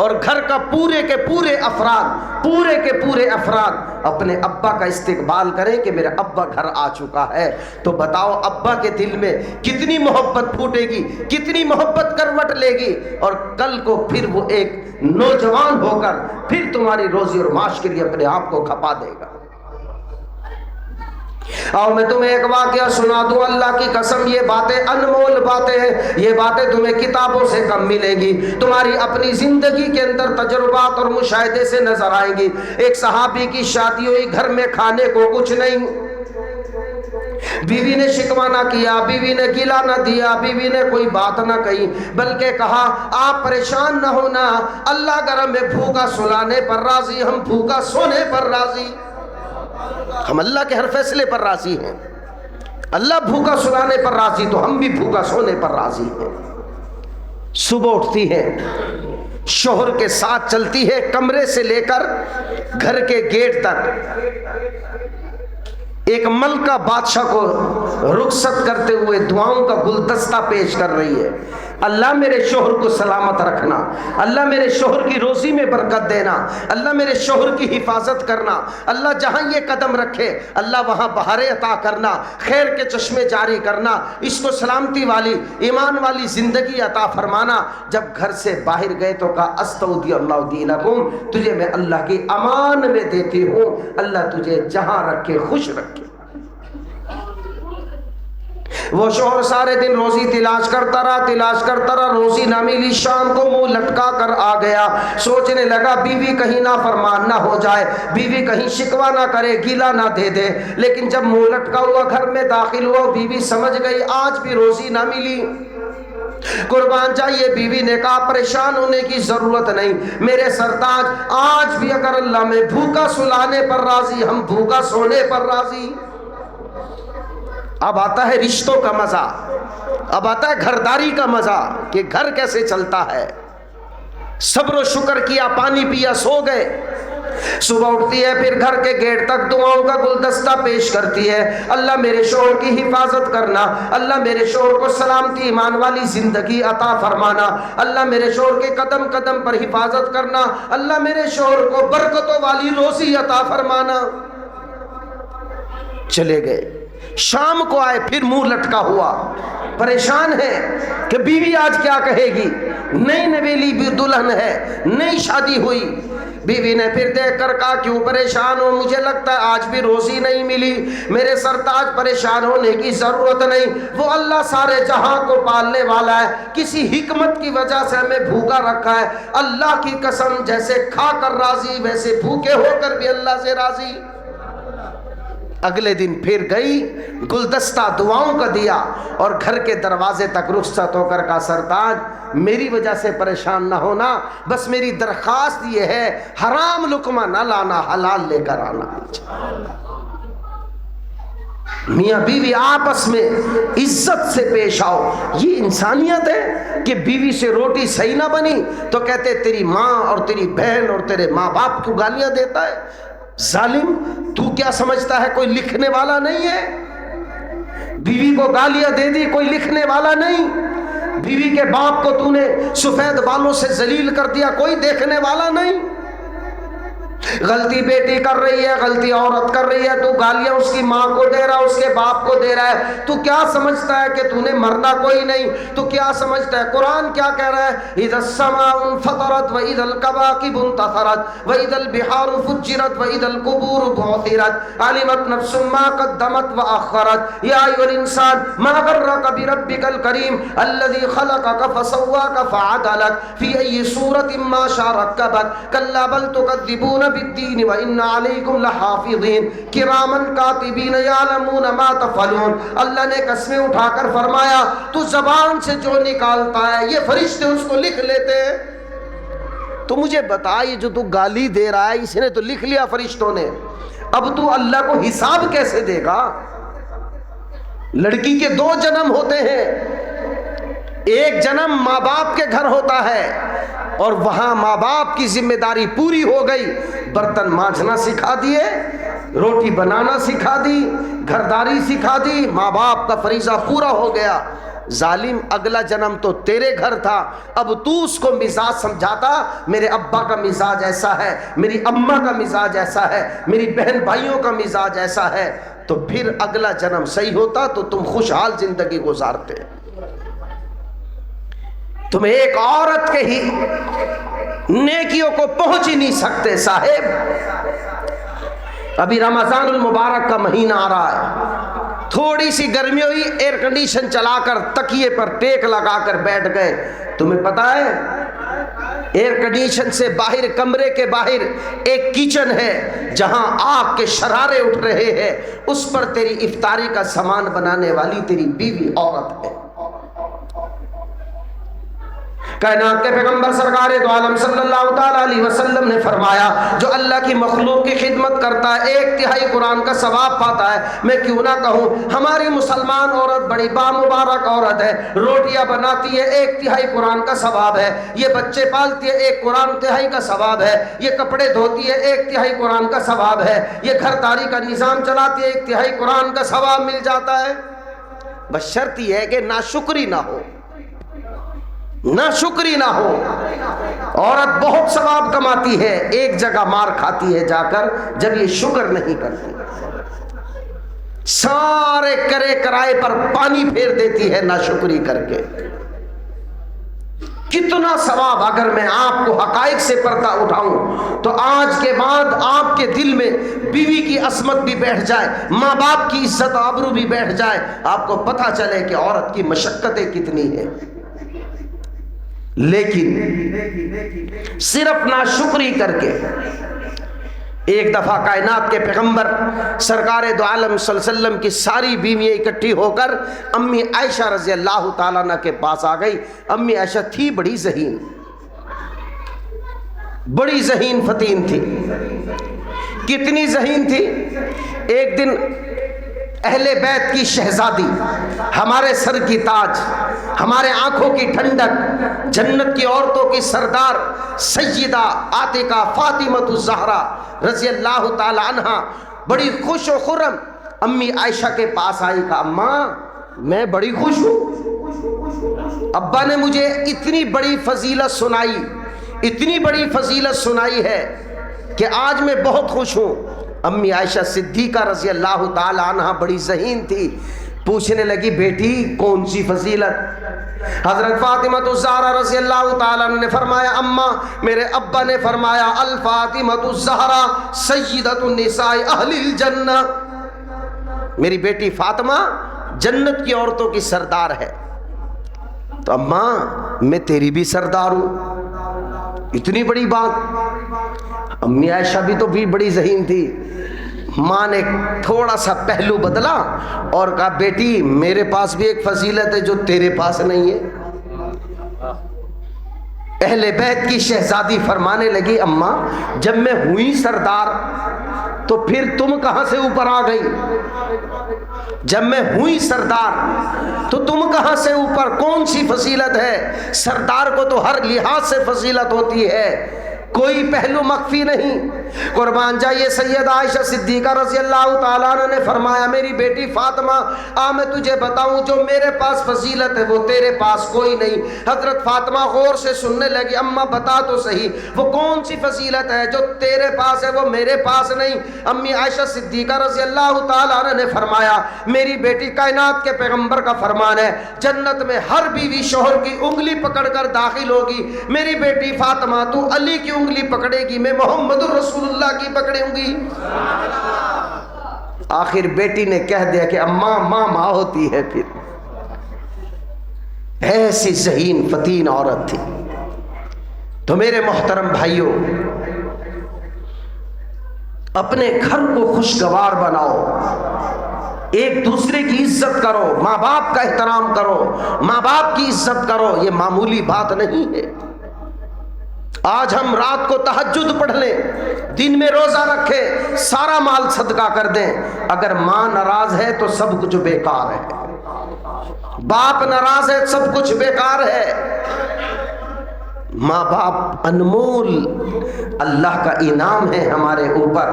اور گھر کا پورے کے پورے افراد اپنے ابا کا استقبال کریں کہ میرا ابا گھر آ چکا ہے، تو بتاؤ ابا کے دل میں کتنی محبت پھوٹے گی، کتنی محبت کروٹ لے گی، اور کل کو پھر وہ ایک نوجوان ہو کر پھر تمہاری روزی اور معاش کے لیے اپنے آپ کو کھپا دے گا۔ اور میں تمہیں ایک واقعہ سنا دوں، اللہ کی قسم یہ باتیں انمول باتیں ہیں، یہ باتیں تمہیں کتابوں سے کم ملیں گی، تمہاری اپنی زندگی کے اندر تجربات اور مشاہدے سے نظر آئیں گی۔ ایک صحابی کی شادی ہوئی، گھر میں کھانے کو کچھ نہیں، بیوی نے شکوہ نہ کیا، بیوی نے گلہ نہ دیا، بیوی نے کوئی بات نہ کہی، بلکہ کہا آپ پریشان نہ ہونا، اللہ اگر ہمیں بھوکا سلانے پر راضی، ہم بھوکا سونے پر راضی، ہم اللہ کے ہر فیصلے پر راضی ہیں، اللہ بھوکا سلانے پر راضی تو ہم بھی بھوکا سونے پر راضی ہیں۔ صبح اٹھتی ہے، شوہر کے ساتھ چلتی ہے، کمرے سے لے کر گھر کے گیٹ تک ایک ملکہ بادشاہ کو رخصت کرتے ہوئے دعاؤں کا گلدستہ پیش کر رہی ہے۔ اللہ میرے شوہر کو سلامت رکھنا، اللہ میرے شوہر کی روزی میں برکت دینا، اللہ میرے شوہر کی حفاظت کرنا، اللہ جہاں یہ قدم رکھے اللہ وہاں بہاریں عطا کرنا، خیر کے چشمے جاری کرنا، اس کو سلامتی والی ایمان والی زندگی عطا فرمانا۔ جب گھر سے باہر گئے تو کہا استودع اللہ دینکم، تجھے میں اللہ کی امان میں دیتی ہوں، اللہ تجھے جہاں رکھے خوش رکھے۔ وہ شوہر سارے دن روزی تلاش کرتا رہا، روزی نہ ملی، شام کو منہ لٹکا کر آ گیا، سوچنے لگا بیوی کہیں نہ فرمان نہ ہو جائے، بیوی کہیں شکوہ نہ کرے، گیلہ نہ دے دے، لیکن جب منہ لٹکا ہوا گھر میں داخل ہوا، بیوی سمجھ گئی آج بھی روزی نہ ملی۔ قربان چاہیے بیوی نے کہا پریشان ہونے کی ضرورت نہیں میرے سرتاج، آج بھی اگر اللہ میں بھوکا سلانے پر راضی، ہم بھوکا سونے پر راضی۔ اب آتا ہے رشتوں کا مزہ، اب آتا ہے گھرداری کا مزہ کہ گھر کیسے چلتا ہے۔ صبر و شکر کیا، پانی پیا، سو گئے، صبح اٹھتی ہے، پھر گھر کے گیٹ تک دعاؤں کا گلدستہ پیش کرتی ہے، اللہ میرے شوہر کی حفاظت کرنا، اللہ میرے شوہر کو سلامتی ایمان والی زندگی عطا فرمانا، اللہ میرے شوہر کے قدم قدم پر حفاظت کرنا، اللہ میرے شوہر کو برکتوں والی روزی عطا فرمانا۔ چلے گئے، شام کو آئے، پھر منہ لٹکا ہوا، پریشان ہے کہ بیوی آج کیا کہے گی، نئی نویلی بھی دلہن ہے، نئی شادی ہوئی۔ بیوی نے پھر دیکھ کر کہا کیوں پریشان ہو، مجھے لگتا ہے آج بھی روزی نہیں ملی، میرے سرتاج پریشان ہونے کی ضرورت نہیں، وہ اللہ سارے جہاں کو پالنے والا ہے، کسی حکمت کی وجہ سے ہمیں بھوکا رکھا ہے، اللہ کی قسم جیسے کھا کر راضی ویسے بھوکے ہو کر بھی اللہ سے راضی۔ اگلے دن پھر گئی، گلدستہ دعاؤں کا دیا، اور گھر کے دروازے تک رخصت ہو کر کہا سرتاج میری وجہ سے پریشان نہ ہونا، بس میری درخواست یہ ہے حرام لقمہ نہ لانا، حلال لے کر آنا۔ میاں بیوی آپس میں عزت سے پیش آؤ، یہ انسانیت ہے کہ بیوی سے روٹی صحیح نہ بنی تو کہتے تیری ماں اور تیری بہن اور تیرے ماں باپ کو گالیاں دیتا ہے، ظالم تو کیا سمجھتا ہے کوئی لکھنے والا نہیں ہے؟ بیوی کو گالیاں دے دی، کوئی لکھنے والا نہیں، بیوی کے باپ کو تو نے سفید بالوں سے ذلیل کر دیا، کوئی دیکھنے والا نہیں۔ غلطی بیٹی کر رہی ہے، غلطی عورت کر رہی ہے، تو گالیاں اس کی ماں کو دے رہا ہے، اس کے باپ کو دے رہا ہے، تو کیا سمجھتا ہے کہ تو نے مرنا کوئی نہیں؟ تو کیا سمجھتا ہے؟ قرآن کیا کہہ رہا ہے؟ اذا السماء انفطرت واذا الكواكب انتثرت واذا البحار فجرت واذا القبور بعثرت علمت نفس ما قدمت واخرت یا ایھا الانسان ما غرك بربك الكريم الذي خلقك فسواك فعدلك في اي صورة ما شاء ركبك كلا بل تكذبون بالدین وَإِنَّ عَلَيْكُمْ لَحَافِظِينَ کِرَامًا کاتبین یعلمون ما تفعلون۔ اللہ نے قسمیں اٹھا کر فرمایا تو زبان سے جو نکالتا ہے یہ فرشتے اس کو لکھ لیتے ہیں۔ تو مجھے بتا یہ جو تو گالی دے رہا ہے اس نے تو لکھ لیا فرشتوں نے، اب تو اللہ کو حساب کیسے دے گا؟ لڑکی کے دو جنم ہوتے ہیں، ایک جنم ماں باپ کے گھر ہوتا ہے اور وہاں ماں باپ کی ذمہ داری پوری ہو گئی، برتن مانجنا سکھا دیے، روٹی بنانا سکھا دی، گھرداری سکھا دی، ماں باپ کا فریضہ پورا ہو گیا۔ ظالم اگلا جنم تو تیرے گھر تھا، اب تو اس کو مزاج سمجھاتا میرے ابا کا مزاج ایسا ہے، میری اماں کا مزاج ایسا ہے، میری بہن بھائیوں کا مزاج ایسا ہے، تو پھر اگلا جنم صحیح ہوتا تو تم خوشحال زندگی گزارتے۔ تم ایک عورت کے ہی نیکیوں کو پہنچ ہی نہیں سکتے صاحب۔ ابھی رمضان المبارک کا مہینہ آ رہا ہے، تھوڑی سی گرمی ہوئی، ایئر کنڈیشن چلا کر تکیے پر ٹیک لگا کر بیٹھ گئے۔ تمہیں پتا ہے ایئر کنڈیشن سے باہر، کمرے کے باہر ایک کچن ہے جہاں آگ کے شرارے اٹھ رہے ہیں، اس پر تیری افطاری کا سامان بنانے والی تیری بیوی عورت ہے۔ کائنات کے پیغمبر سرکار دو عالم صلی اللہ تعالیٰ علیہ وسلم نے فرمایا جو اللہ کی مخلوق کی خدمت کرتا ہے 1/3 قرآن کا ثواب پاتا ہے۔ میں کیوں نہ کہوں ہماری مسلمان عورت بڑی بامبارک عورت ہے، روٹیاں بناتی ہے 1/3 قرآن کا ثواب ہے، یہ بچے پالتی ہے 1 قرآن تہائی کا ثواب ہے، یہ کپڑے دھوتی ہے 1/3 قرآن کا ثواب ہے، یہ گھر داری کا نظام چلاتی ہے 1/3 قرآن کا ثواب مل جاتا ہے۔ بس شرط یہ ہے کہ ناشکری نہ ہو، ناشکری نہ ہو۔ عورت بہت ثواب کماتی ہے، ایک جگہ مار کھاتی ہے جا کر جب یہ شکر نہیں کرتی، سارے کرے کرائے پر پانی پھیر دیتی ہے ناشکری کر کے۔ کتنا ثواب اگر میں آپ کو حقائق سے پردہ اٹھاؤں تو آج کے بعد آپ کے دل میں بیوی کی عصمت بھی بیٹھ جائے، ماں باپ کی عزت آبرو بھی بیٹھ جائے، آپ کو پتہ چلے کہ عورت کی مشقتیں کتنی ہیں۔ لیکن صرف ناشکری کر کے، ایک دفعہ کائنات کے پیغمبر سرکار دو عالم صلی اللہ علیہ وسلم کی ساری بیویاں اکٹھی ہو کر امی عائشہ رضی اللہ تعالیٰ عنہ کے پاس آ گئی۔ امی عائشہ تھی بڑی ذہین، بڑی ذہین فتین تھی۔ کتنی ذہین تھی؟ ایک دن اہل بیت کی شہزادی، ہمارے سر کی تاج، ہمارے آنکھوں کی ٹھنڈک، جنت کی عورتوں کی سردار سیدہ عاتقہ فاطمہ الزہرا رضی اللہ تعالی عنہا بڑی خوش و خرم امی عائشہ کے پاس آئی، کہا اماں میں بڑی خوش ہوں، ابا نے مجھے اتنی بڑی فضیلت سنائی، اتنی بڑی فضیلت سنائی ہے کہ آج میں بہت خوش ہوں۔ امی عائشہ صدیقہ رضی اللہ تعالی عنہ بڑی ذہین تھی، پوچھنے لگی بیٹی کون سی فضیلت؟ حضرت فاطمہ الزہرا رضی اللہ تعالی عنہ نے فرمایا اماں میرے ابا نے فرمایا الفاطمہ الزہرا سیدۃ النساء اہل الجنہ، میری بیٹی فاطمہ جنت کی عورتوں کی سردار ہے۔ تو اماں میں تیری بھی سردار ہوں، اتنی بڑی بات۔ امی عائشہ بھی تو بھی بڑی ذہین تھی، ماں نے تھوڑا سا پہلو بدلا اور کہا بیٹی میرے پاس بھی ایک فضیلت ہے جو تیرے پاس نہیں ہے۔ اہل بیت کی شہزادی فرمانے لگی اماں جب میں ہوئی سردار تو پھر تم کہاں سے اوپر آ گئی؟ جب میں ہوئی سردار تو تم کہاں سے اوپر؟ کون سی فضیلت ہے؟ سردار کو تو ہر لحاظ سے فضیلت ہوتی ہے، کوئی پہلو مخفی نہیں۔ قربان جائیے سیدہ عائشہ صدیقہ رضی اللہ تعالیٰ عنہ نے فرمایا میری بیٹی فاطمہ آ میں تجھے بتاؤں جو میرے پاس فضیلت ہے وہ تیرے پاس کوئی نہیں۔ حضرت فاطمہ غور سے سننے لگی اماں بتا تو صحیح وہ کون سی فضیلت ہے جو تیرے پاس ہے وہ میرے پاس نہیں؟ امی عائشہ صدیقہ رضی اللہ تعالیٰ عنہ نے فرمایا میری بیٹی کائنات کے پیغمبر کا فرمان ہے جنت میں ہر بیوی شوہر کی انگلی پکڑ کر داخل ہوگی، میری بیٹی فاطمہ تو علی کی انگلی پکڑے گی، میں محمد رسول اللہ کی پکڑوں گی۔ آخر بیٹی نے کہہ دیا کہ اماں ماں ماں ہوتی ہے۔ پھر ایسی ذہین فتین عورت تھی۔ تو میرے محترم بھائیوں اپنے گھر کو خوشگوار بناؤ، ایک دوسرے کی عزت کرو، ماں باپ کا احترام کرو، ماں باپ کی عزت کرو، یہ معمولی بات نہیں ہے۔ آج ہم رات کو تہجد پڑھ لیں، دن میں روزہ رکھیں، سارا مال صدقہ کر دیں، اگر ماں ناراض ہے تو سب کچھ بیکار ہے، باپ ناراض ہے سب کچھ بیکار ہے۔ ماں باپ انمول اللہ کا انعام ہے ہمارے اوپر۔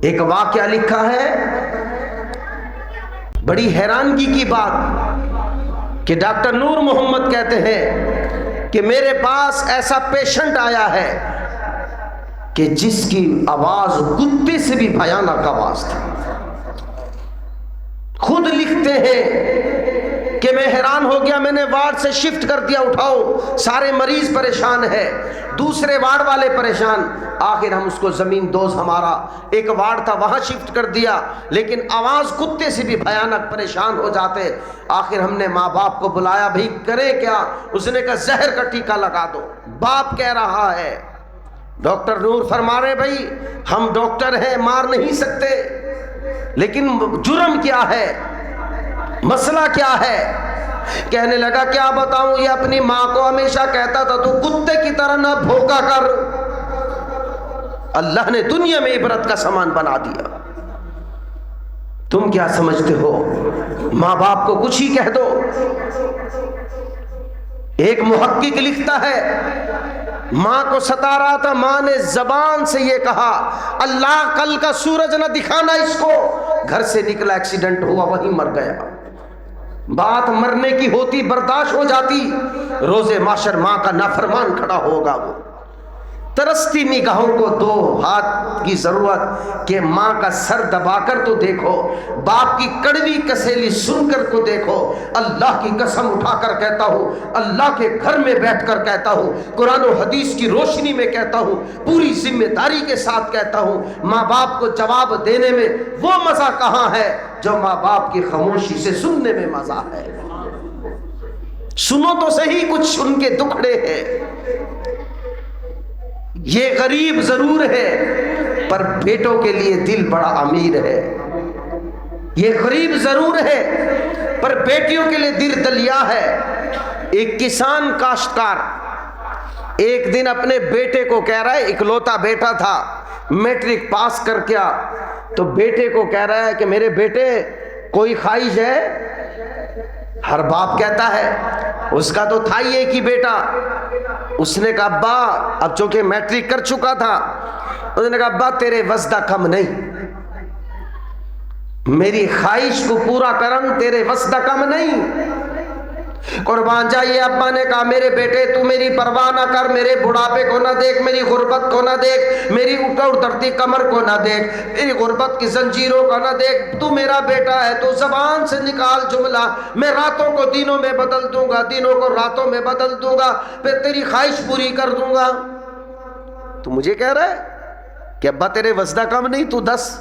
ایک واقعہ لکھا ہے بڑی حیرانگی کی بات، کہ ڈاکٹر نور محمد کہتے ہیں کہ میرے پاس ایسا پیشنٹ آیا ہے کہ جس کی آواز کتے سے بھی بھیانک آواز تھی. خود لکھتے ہیں کہ میں حیران ہو گیا, میں نے وارڈ سے شفٹ کر دیا, اٹھاؤ سارے مریض پریشان ہے, دوسرے وارڈ والے پریشان. آخر ہم اس کو زمین دوز, ہمارا ایک وارڈ تھا وہاں شفٹ کر دیا, لیکن آواز کتے سے بھی بھیانک, پریشان ہو جاتے. آخر ہم نے ماں باپ کو بلایا, بھائی کریں کیا؟ اس نے کہا زہر کا ٹیکہ لگا دو. باپ کہہ رہا ہے, ڈاکٹر نور فرما رہے بھائی ہم ڈاکٹر ہیں, مار نہیں سکتے, لیکن جرم کیا ہے, مسئلہ کیا ہے؟ کہنے لگا کیا بتاؤں, یہ اپنی ماں کو ہمیشہ کہتا تھا تو کتے کی طرح نہ بھوکا کر. اللہ نے دنیا میں عبرت کا سامان بنا دیا. تم کیا سمجھتے ہو ماں باپ کو کچھ ہی کہہ دو. ایک محقق لکھتا ہے ماں کو ستا رہا تھا, ماں نے زبان سے یہ کہا اللہ کل کا سورج نہ دکھانا اس کو. گھر سے نکلا, ایکسیڈنٹ ہوا, وہیں مر گیا. بات مرنے کی ہوتی برداشت ہو جاتی, روزے محشر ماں کا نافرمان کھڑا ہوگا. وہ ترستی نگاہوں کو دو ہاتھ کی ضرورت کہ ماں کا سر دبا کر تو دیکھو, باپ کی کڑوی کسیلی سن کر تو دیکھو. اللہ کی قسم اٹھا کر کہتا ہوں, اللہ کے گھر میں بیٹھ کر کہتا ہوں, قرآن و حدیث کی روشنی میں کہتا ہوں, پوری ذمہ داری کے ساتھ کہتا ہوں, ماں باپ کو جواب دینے میں وہ مزہ کہاں ہے جو ماں باپ کی خاموشی سے سننے میں مزہ ہے. سنو تو صحیح کچھ ان کے دکھڑے ہیں. یہ غریب ضرور ہے پر بیٹوں کے لیے دل بڑا امیر ہے. یہ غریب ضرور ہے پر بیٹیوں کے لیے دل دریا ہے. ایک کسان کاشتکار ایک دن اپنے بیٹے کو کہہ رہا ہے, اکلوتا بیٹا تھا, میٹرک پاس کر کیا, تو بیٹے کو کہہ رہا ہے کہ میرے بیٹے کوئی خواہش ہے؟ ہر باپ کہتا ہے, اس کا تو تھا ہی ایک ہی بیٹا. اس نے کہا ابا, اب چونکہ میٹرک کر چکا تھا, اس نے کہا ابا تیرے وسدہ کم نہیں, میری خواہش کو پورا کرن تیرے وسدہ کم نہیں. قربان جائیے. ابا نے کہا میرے بیٹے تو میری پرواہ نہ کر, میرے بڑھاپے کو نہ دیکھ, میری غربت کو نہ دیکھ, میری اترتی کمر کو نہ دیکھ, میری غربت کی زنجیروں کو نہ دیکھ. تو میرا بیٹا ہے, تو زبان سے نکال جملہ, میں راتوں کو دنوں میں بدل دوں گا, دنوں کو راتوں میں بدل دوں گا, پھر تیری خواہش پوری کر دوں گا. تو مجھے کہہ رہا ہے کہ ابا تیرے وسدہ کم نہیں, تو 10.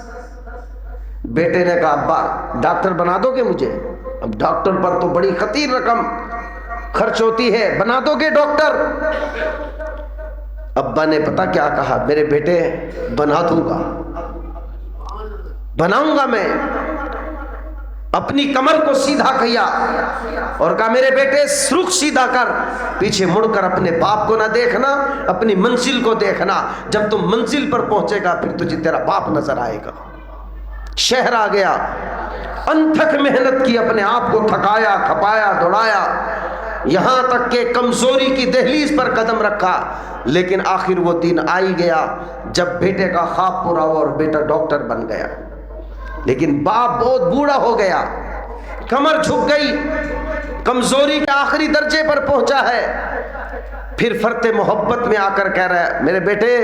بیٹے نے کہا ابا ڈاکٹر بنا دو گے مجھے؟ اب ڈاکٹر پر تو بڑی خطیر رقم خرچ ہوتی ہے, بنا دو گے ڈاکٹر؟ ابا نے پتا کیا کہا, میرے بیٹے بنا دوں گا, بناؤں گا میں. اپنی کمر کو سیدھا کیا اور کہا میرے بیٹے رخ سیدھا کر, پیچھے مڑ کر اپنے باپ کو نہ دیکھنا, اپنی منزل کو دیکھنا. جب تم منزل پر پہنچے گا پھر تجھے تیرا باپ نظر آئے گا. شہر آ گیا, انتھک محنت کی, اپنے آپ کو تھکایا, کھپایا, دوڑایا, یہاں تک کہ کمزوری کی دہلیز پر قدم رکھا. لیکن آخر وہ دن آئی گیا جب بیٹے کا خواب پورا ہوا اور بیٹا ڈاکٹر بن گیا. لیکن باپ بہت بوڑھا ہو گیا, کمر جھک گئی, کمزوری کے آخری درجے پر پہنچا ہے. پھر فرط محبت میں آ کر کہہ رہا ہے میرے بیٹے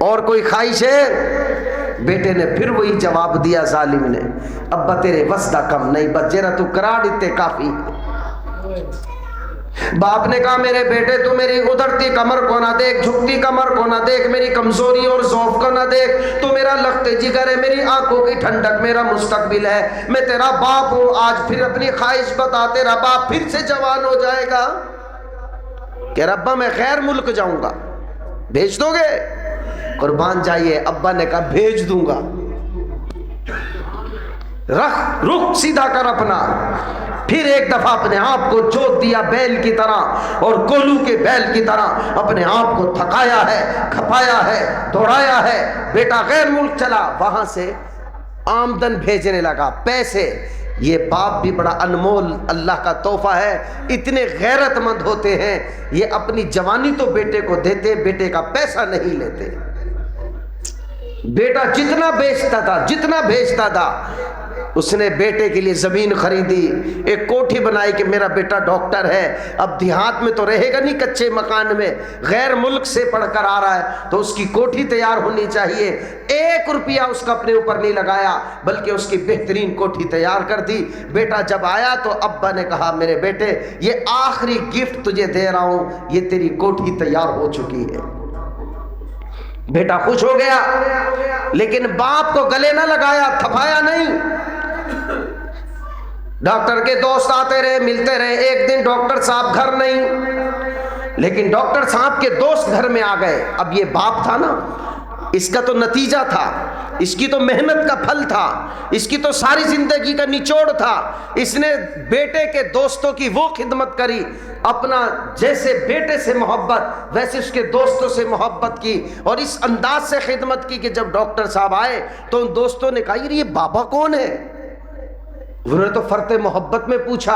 اور کوئی خواہش ہے؟ بیٹے نے پھر وہی جواب دیا ظالم نے, ابا تیرے وسدہ کم نہیں, بس جیرا تو کراڑ اتے کافی. باپ نے کہا میرے بیٹے تو میری ادھرتی کمر کو نہ دیکھ, جھکتی کمر کو نہ دیکھ, میری کمزوری اور ضعف کو نہ دیکھ, تو میرا لخت جگر ہے, میری آنکھوں کی ٹھنڈک, میرا مستقبل ہے, میں تیرا باپ ہوں. آج پھر اپنی خواہش بتا, تیرا باپ پھر سے جوان ہو جائے گا. کہ ربا میں غیر ملک جاؤں گا, بھیج دو گے؟ قربان جائیے. ابا نے کہا بھیج دوں گا. رخ سیدھا کر اپنا. پھر ایک دفعہ اپنے آپ کو جوت دیا بیل کی طرح, اور کولو کے بیل کی طرح اپنے آپ کو تھکایا ہے, کھپایا ہے, دوڑایا ہے. بیٹا غیر ملک چلا, وہاں سے آمدن بھیجنے لگا, پیسے. یہ باپ بھی بڑا انمول اللہ کا تحفہ ہے. اتنے غیرت مند ہوتے ہیں, یہ اپنی جوانی تو بیٹے کو دیتے, بیٹے کا پیسہ نہیں لیتے. بیٹا جتنا بیچتا تھا, جتنا بھیجتا تھا, اس نے بیٹے کے لیے زمین خریدی, ایک کوٹھی بنائی کہ میرا بیٹا ڈاکٹر ہے. اب دیہات میں تو رہے گا نہیں, کچے مکان میں, غیر ملک سے پڑھ کر آ رہا ہے تو اس کی کوٹھی تیار ہونی چاہیے. 1 روپیہ اس کا اپنے اوپر نہیں لگایا بلکہ اس کی بہترین کوٹھی تیار کر دی. بیٹا جب آیا تو ابا نے کہا میرے بیٹے یہ آخری گفٹ تجھے دے رہا ہوں, یہ تیری کوٹھی تیار ہو چکی ہے. بیٹا خوش ہو گیا لیکن باپ کو گلے نہ لگایا, تھپایا نہیں. ڈاکٹر کے دوست آتے رہے, ملتے رہے. ایک دن ڈاکٹر صاحب گھر نہیں, لیکن ڈاکٹر صاحب کے دوست گھر میں آ گئے. اب یہ باپ تھا نا, اس کا تو نتیجہ تھا, اس کی تو محنت کا پھل تھا, اس کی تو ساری زندگی کا نچوڑ تھا. اس نے بیٹے کے دوستوں کی وہ خدمت کری, اپنا جیسے بیٹے سے محبت ویسے اس کے دوستوں سے محبت کی, اور اس انداز سے خدمت کی کہ جب ڈاکٹر صاحب آئے تو ان دوستوں نے کہا یہ بابا کون ہے؟ انہوں نے تو فرط محبت میں پوچھا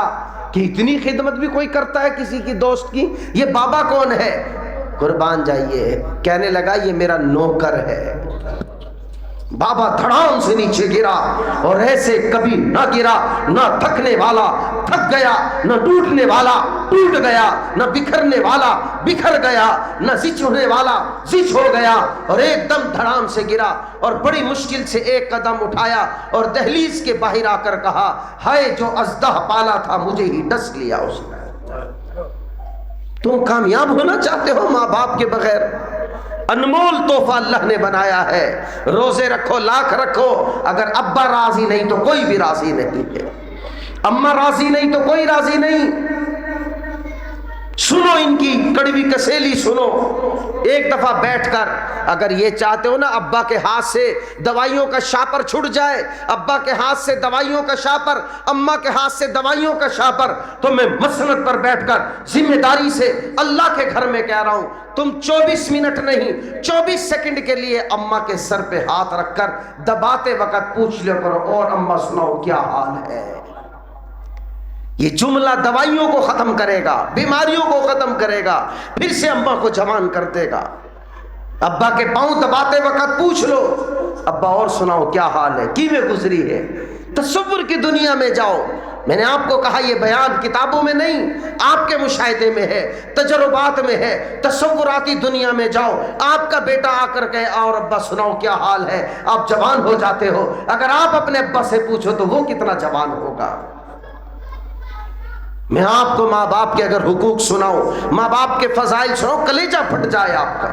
کہ اتنی خدمت بھی کوئی کرتا ہے کسی کی دوست کی, یہ بابا کون ہے؟ قربان جائیے, کہنے لگا یہ میرا نوکر ہے. بابا دھڑام سے نیچے گرا اور ایسے کبھی نہ گرا, نہ تھکنے والا تھک گیا, نہ ٹوٹنے والا ٹوٹ گیا, نہ بکھرنے والا بکھر گیا, نہ زچ ہونے والا زچ ہو گیا, اور ایک دم دھڑام سے گرا اور بڑی مشکل سے ایک قدم اٹھایا اور دہلیز کے باہر آ کر کہا ہائے جو اژدہا پالا تھا مجھے ہی ڈس لیا اس نے. تم کامیاب ہونا چاہتے ہو ماں باپ کے بغیر؟ انمول تحفہ اللہ نے بنایا ہے. روزے رکھو, لاکھ رکھو, اگر ابا راضی نہیں تو کوئی بھی راضی نہیں ہے, اماں راضی نہیں تو کوئی راضی نہیں. سنو ان کی کڑوی کسیلی سنو. ایک دفعہ بیٹھ کر اگر یہ چاہتے ہو نا ابا کے ہاتھ سے دوائیوں کا شاپر چھٹ جائے, ابا کے ہاتھ سے دوائیوں کا شاپر, اماں کے ہاتھ سے دوائیوں کا شاپر, تو میں مسند پر بیٹھ کر ذمہ داری سے اللہ کے گھر میں کہہ رہا ہوں تم 24 منٹ نہیں 24 سیکنڈ کے لیے اماں کے سر پہ ہاتھ رکھ کر دباتے وقت پوچھ لیا کرو اور اماں سناؤ کیا حال ہے. یہ جملہ دوائیوں کو ختم کرے گا, بیماریوں کو ختم کرے گا, پھر سے اماں کو جوان کر دے گا. ابا کے پاؤں دباتے وقت پوچھ لو ابا اور سناؤ کیا حال ہے, کیویں گزری ہے. تصور کی دنیا میں جاؤ. میں نے آپ کو کہا یہ بیان کتابوں میں نہیں, آپ کے مشاہدے میں ہے, تجربات میں ہے. تصوراتی دنیا میں جاؤ. آپ کا بیٹا آ کر کے اور ابا سناؤ کیا حال ہے, آپ جوان ہو جاتے ہو. اگر آپ اپنے ابا سے پوچھو تو وہ کتنا جوان ہوگا. میں آپ کو ماں باپ کے اگر حقوق سناؤں, ماں باپ کے فضائل سناؤں, کلیجہ پھٹ جائے آپ کا.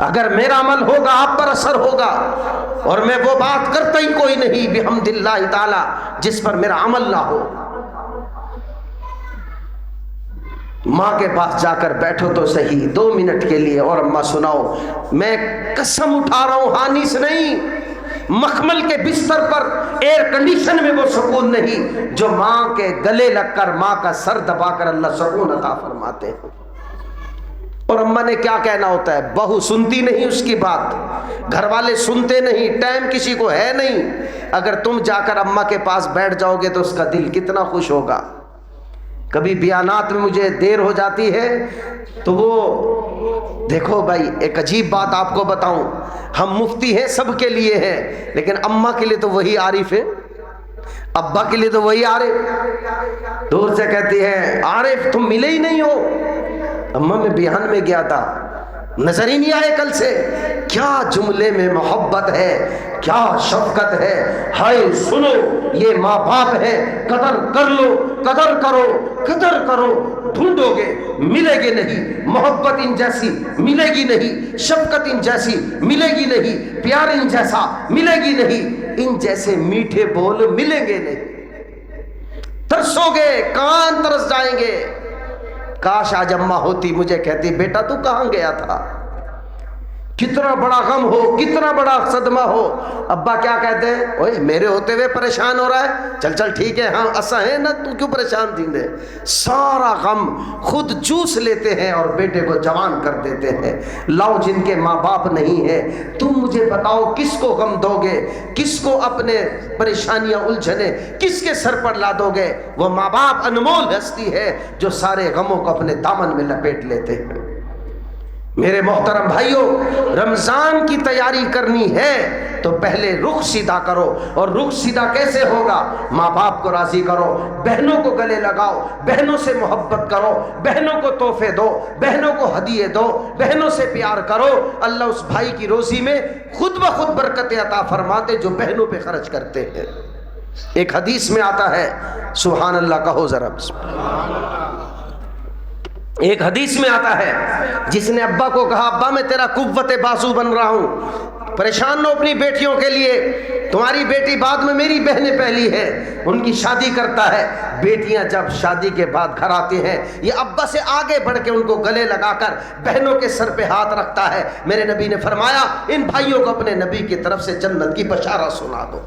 اگر میرا عمل ہوگا آپ پر اثر ہوگا, اور میں وہ بات کرتا ہی کوئی نہیں بحمد اللہ تعالی جس پر میرا عمل نہ ہو. ماں کے پاس جا کر بیٹھو تو صحیح 2 منٹ کے لیے, اور اماں سناؤ. میں قسم اٹھا رہا ہوں ہانیس نہیں, مخمل کے بستر پر ایئر کنڈیشن میں وہ سکون نہیں جو ماں کے گلے لگ کر ماں کا سر دبا کر اللہ سکون عطا فرماتے ہیں. اور اماں نے کیا کہنا ہوتا ہے, بہو سنتی نہیں اس کی بات, گھر والے سنتے نہیں, ٹائم کسی کو ہے نہیں. اگر تم جا کر اماں کے پاس بیٹھ جاؤ گے تو اس کا دل کتنا خوش ہوگا. کبھی بیانات میں مجھے دیر ہو جاتی ہے تو وہ دیکھو بھائی ایک عجیب بات آپ کو بتاؤں, ہم مفتی ہیں سب کے لیے ہیں, لیکن اماں کے لیے تو وہی عارف ہے, ابا کے لیے تو وہی عارف. دور سے کہتی ہے عارف تم ملے ہی نہیں ہو. اماں میں بیان میں گیا تھا, نظر ہی نہیں آئے کل سے. کیا جملے میں محبت ہے, کیا شفقت ہے. ہائے سنو یہ ماں باپ ہے, قدر کر لو, قدر کرو, قدر کرو. ڈھونڈو گے ملے گی نہیں, محبت ان جیسی ملے گی نہیں, شفقت ان جیسی ملے گی نہیں, پیار ان جیسا ملے گی نہیں, ان جیسے میٹھے بول ملیں گے نہیں. ترسو گے, کان ترس جائیں گے. کاش آج اماں ہوتی مجھے کہتی بیٹا تو کہاں گیا تھا, کتنا بڑا غم ہو, کتنا بڑا صدمہ ہو. ابا کیا کہتے ہیں, اوئے میرے ہوتے ہوئے پریشان ہو رہا ہے, چل چل ٹھیک ہے, ہاں اسا ہے نا, تو کیوں پریشان تھی دے. سارا غم خود چوس لیتے ہیں اور بیٹے کو جوان کر دیتے ہیں. لاؤ جن کے ماں باپ نہیں ہے, تم مجھے بتاؤ کس کو غم دو گے, کس کو اپنے پریشانیاں الجھنے کس کے سر پر لا دو گے. وہ ماں باپ انمول ہستی ہے جو سارے غموں کو اپنے دامن میں لپیٹ لیتے ہیں. میرے محترم بھائیوں، رمضان کی تیاری کرنی ہے تو پہلے رخ سیدھا کرو. اور رخ سیدھا کیسے ہوگا؟ ماں باپ کو راضی کرو، بہنوں کو گلے لگاؤ، بہنوں سے محبت کرو، بہنوں کو تحفے دو، بہنوں کو ہدیے دو، بہنوں سے پیار کرو. اللہ اس بھائی کی روزی میں خود بخود برکت عطا فرماتے جو بہنوں پہ خرچ کرتے ہیں. ایک حدیث میں آتا ہے، سبحان اللہ کہو ذرا. ایک حدیث میں آتا ہے، جس نے ابا کو کہا ابا میں تیرا قوت بازو بن رہا ہوں، پریشان نہ اپنی بیٹیوں کے لیے، تمہاری بیٹی بعد میں میری بہنیں پہلی ہے، ان کی شادی کرتا ہے. بیٹیاں جب شادی کے بعد گھر آتی ہیں، یہ ابا سے آگے بڑھ کے ان کو گلے لگا کر بہنوں کے سر پہ ہاتھ رکھتا ہے. میرے نبی نے فرمایا ان بھائیوں کو اپنے نبی کی طرف سے جنت کی بشارت سنا دو.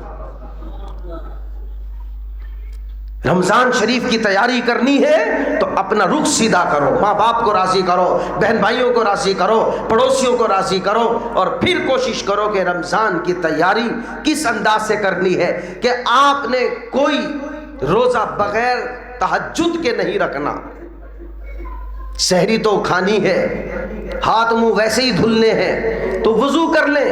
رمضان شریف کی تیاری کرنی ہے تو اپنا رخ سیدھا کرو، ماں باپ کو راضی کرو، بہن بھائیوں کو راضی کرو، پڑوسیوں کو راضی کرو، اور پھر کوشش کرو کہ رمضان کی تیاری کس انداز سے کرنی ہے کہ آپ نے کوئی روزہ بغیر تہجد کے نہیں رکھنا. سحری تو کھانی ہے، ہاتھ منہ ویسے ہی دھلنے ہیں تو وضو کر لیں.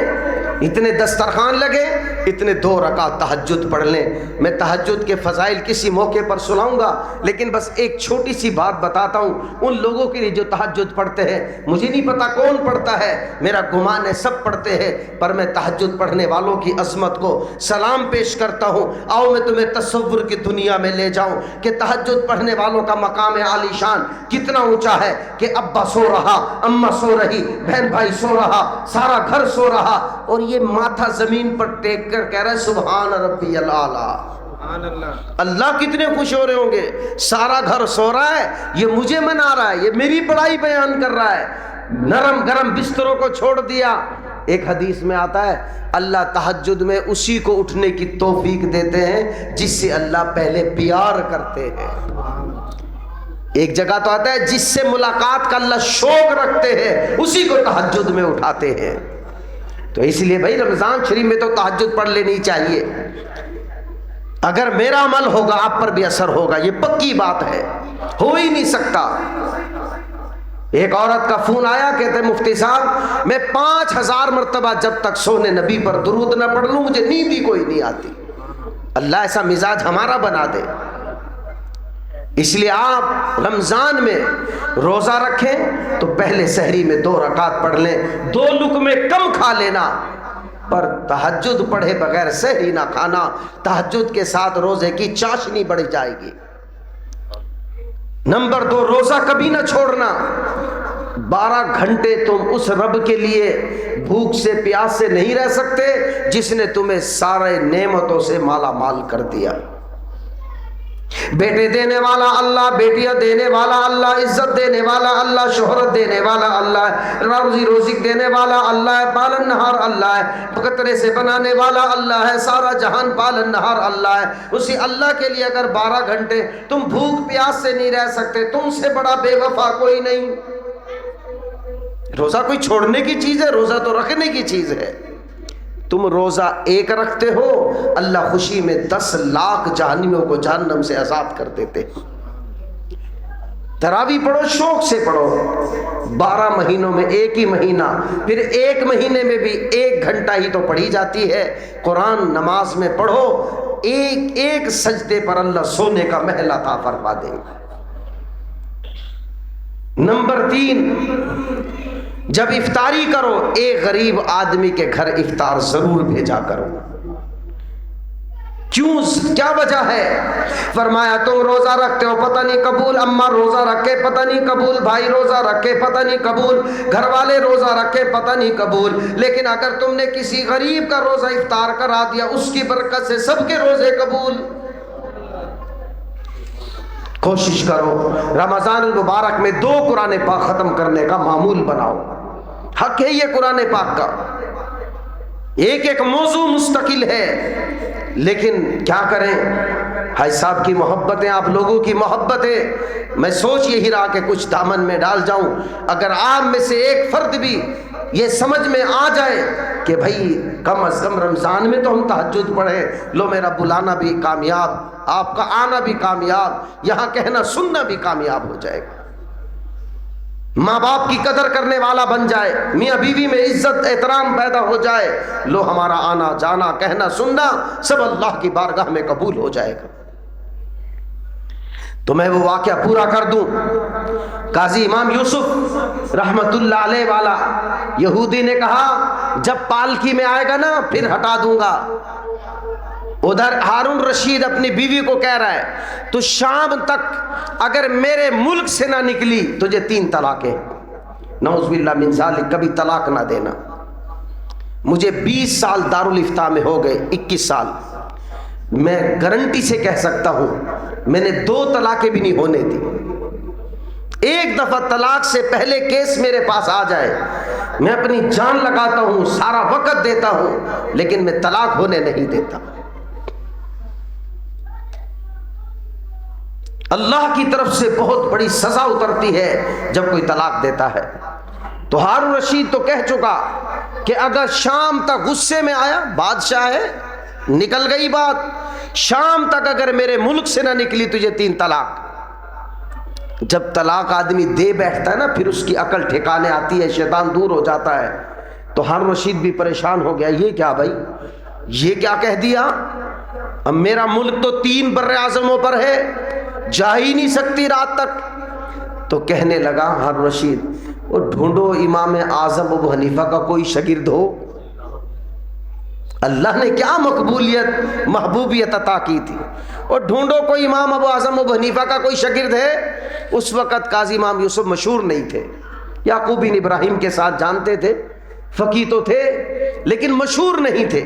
اتنے دسترخوان لگے، اتنے 2 رکعت تہجد پڑھ لیں. میں تہجد کے فضائل کسی موقع پر سناؤں گا، لیکن بس ایک چھوٹی سی بات بتاتا ہوں ان لوگوں کے لیے جو تہجد پڑھتے ہیں. مجھے نہیں پتا کون پڑھتا ہے، میرا گمان ہے سب پڑھتے ہیں، پر میں تہجد پڑھنے والوں کی عظمت کو سلام پیش کرتا ہوں. آؤ میں تمہیں تصور کی دنیا میں لے جاؤں کہ تہجد پڑھنے والوں کا مقام عالی شان کتنا اونچا ہے کہ ابا سو رہا، اماں سو رہی، بہن بھائی سو رہا، سارا گھر سو رہا، اور یہ ماتھا زمین پر ٹیک کر کہہ رہا ہے سبحان ربی الاعلی. اللہ کتنے خوش ہو رہے ہوں گے. سارا گھر سو رہا ہے، یہ مجھے منا رہا ہے، یہ میری بڑائی بیان کر رہا ہے. نرم گرم بستروں کو چھوڑ دیا. ایک حدیث میں آتا ہے اللہ تہجد میں اسی کو اٹھنے کی توفیق دیتے ہیں جس سے اللہ پہلے پیار کرتے ہیں. ایک جگہ تو آتا ہے جس سے ملاقات کا اللہ شوق رکھتے ہیں اسی کو تہجد میں اٹھاتے ہیں. تو اس لیے بھائی رمضان شریف میں تو تہجد پڑھ لینی چاہیے. اگر میرا عمل ہوگا آپ پر بھی اثر ہوگا، یہ پکی بات ہے، ہو ہی نہیں سکتا. ایک عورت کا فون آیا، کہتے مفتی صاحب میں 5000 مرتبہ جب تک سونے نبی پر درود نہ پڑھ لوں مجھے نیند ہی کوئی نہیں آتی. اللہ ایسا مزاج ہمارا بنا دے. اس لیے آپ رمضان میں روزہ رکھیں تو پہلے سحری میں 2 رکعت پڑھ لیں، 2 لقمے کم کھا لینا، پر تہجد پڑھے بغیر سحری نہ کھانا. تہجد کے ساتھ روزے کی چاشنی بڑھ جائے گی. نمبر 2، روزہ کبھی نہ چھوڑنا. 12 گھنٹے تم اس رب کے لیے بھوک سے پیاس سے نہیں رہ سکتے جس نے تمہیں سارے نعمتوں سے مالا مال کر دیا. بیٹے دینے والا اللہ، بیٹیاں دینے والا اللہ، عزت دینے والا اللہ، شہرت دینے والا اللہ، روزی روزق دینے والا اللہ ہے، پالن نہار اللہ ہے، قطرے سے بنانے والا اللہ ہے، سارا جہان پالن نہار اللہ ہے. اسی اللہ کے لیے اگر 12 گھنٹے تم بھوک پیاس سے نہیں رہ سکتے، تم سے بڑا بے وفا کوئی نہیں. روزہ کوئی چھوڑنے کی چیز ہے؟ روزہ تو رکھنے کی چیز ہے. تم روزہ 1 رکھتے ہو، اللہ خوشی میں 10 لاکھ جہنمیوں کو جہنم سے آزاد کر دیتے. تراویح پڑھو، شوق سے پڑھو. 12 مہینوں میں ایک ہی مہینہ، پھر ایک مہینے میں بھی 1 گھنٹہ ہی تو پڑھی جاتی ہے. قرآن نماز میں پڑھو، ایک سجدے پر اللہ سونے کا محل عطا فرما دیں گے. نمبر 3، جب افطاری کرو ایک غریب آدمی کے گھر افطار ضرور بھیجا کرو. کیوں؟ کیا وجہ ہے؟ فرمایا تم روزہ رکھتے ہو پتہ نہیں قبول، اماں روزہ رکھے پتہ نہیں قبول، بھائی روزہ رکھے پتہ نہیں قبول، گھر والے روزہ رکھے پتہ نہیں قبول، لیکن اگر تم نے کسی غریب کا روزہ افطار کرا دیا اس کی برکت سے سب کے روزے قبول. کوشش کرو رمضان المبارک میں 2 قرآن پاک ختم کرنے کا معمول بناؤ. حق ہے یہ قرآن پاک کا، ایک موضوع مستقل ہے، لیکن کیا کریں، حاج صاحب کی محبتیں، آپ لوگوں کی محبتیں، میں سوچ یہی رہا کہ کچھ دامن میں ڈال جاؤں. اگر آپ میں سے ایک فرد بھی یہ سمجھ میں آ جائے کہ بھائی کم از کم رمضان میں تو ہم تہجد پڑھیں، لو میرا بلانا بھی کامیاب، آپ کا آنا بھی کامیاب، یہاں کہنا سننا بھی کامیاب ہو جائے گا. ماں باپ کی قدر کرنے والا بن جائے, میاں بیوی میں عزت احترام پیدا ہو جائے, لو ہمارا آنا جانا کہنا سننا سب اللہ کی بارگاہ میں قبول ہو جائے گا. تو میں وہ واقعہ پورا کر دوں. قاضی امام یوسف رحمت اللہ علیہ والا یہودی نے کہا جب پالکی میں آئے گا نا پھر ہٹا دوں گا. ادھر ہارون رشید اپنی بیوی کو کہہ رہا ہے تو شام تک اگر میرے ملک سے نہ نکلی تجھے 3 طلاقیں, نعوذ باللہ من ذالک, کبھی طلاق نہ دینا. مجھے 20 سال دارالفتاء میں ہو گئے, 21 سال, میں گارنٹی سے کہہ سکتا ہوں میں نے 2 طلاقیں بھی نہیں ہونے دی. ایک دفعہ طلاق سے پہلے کیس میرے پاس آ جائے میں اپنی جان لگاتا ہوں, سارا وقت دیتا ہوں, لیکن میں طلاق ہونے نہیں دیتا. اللہ کی طرف سے بہت بڑی سزا اترتی ہے جب کوئی طلاق دیتا ہے. تو ہارون رشید تو کہہ چکا کہ اگر شام تک غصے میں آیا, بادشاہ ہے, نکل گئی بات, شام تک اگر میرے ملک سے نہ نکلی تجھے 3 طلاق. جب طلاق آدمی دے بیٹھتا ہے نا پھر اس کی عقل ٹھکانے آتی ہے, شیطان دور ہو جاتا ہے. تو ہارون رشید بھی پریشان ہو گیا, یہ کیا بھائی, یہ کیا کہہ دیا, اب میرا ملک تو 3 بر اعظموں پر ہے, جا ہی نہیں سکتی رات تک. تو کہنے لگا ہارون رشید, اور ڈھونڈو امام اعظم ابو حنیفہ کا کوئی شاگرد ہو. اللہ نے کیا مقبولیت محبوبیت عطا کی تھی, اور ڈھونڈو کوئی امام ابو اعظم ابو حنیفہ کا کوئی شاگرد ہے. اس وقت قاضی امام یوسف مشہور نہیں تھے, یعقوب بن ابراہیم کے ساتھ جانتے تھے, فقیہ تو تھے لیکن مشہور نہیں تھے.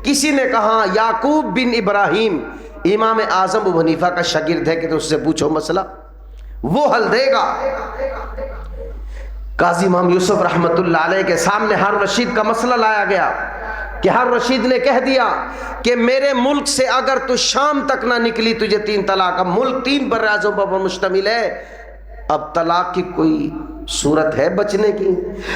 کسی نے کہا یعقوب بن ابراہیم امام اعظم ابو حنیفہ کا شاگرد ہے کہ تو اس سے پوچھو مسئلہ, وہ حل دے گا. قاضی امام یوسف رحمت اللہ علیہ کے سامنے ہارون رشید کا مسئلہ لایا گیا کہ ہارون رشید نے کہہ دیا کہ میرے ملک سے اگر تو شام تک نہ نکلی تجھے 3 طلاق. اب ملک 3 بر اعظموں پر مشتمل ہے, اب طلاق کی کوئی صورت ہے بچنے کی؟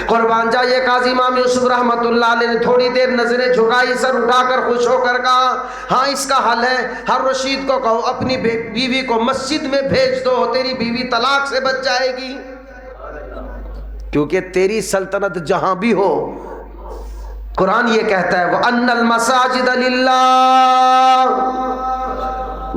قربان جائیے قاضی امام یوسف رحمت اللہ علیہ نے تھوڑی دیر نظریں جھکائی, سر اٹھا کر خوش ہو کر کہا ہاں اس کا حل ہے. ہر رشید کو کہو اپنی بیوی کو مسجد میں بھیج دو, تیری بیوی طلاق سے بچ جائے گی, کیونکہ تیری سلطنت جہاں بھی ہو قرآن یہ کہتا ہے وَأَنَّ الْمَسَاجِدَ لِلَّهِ,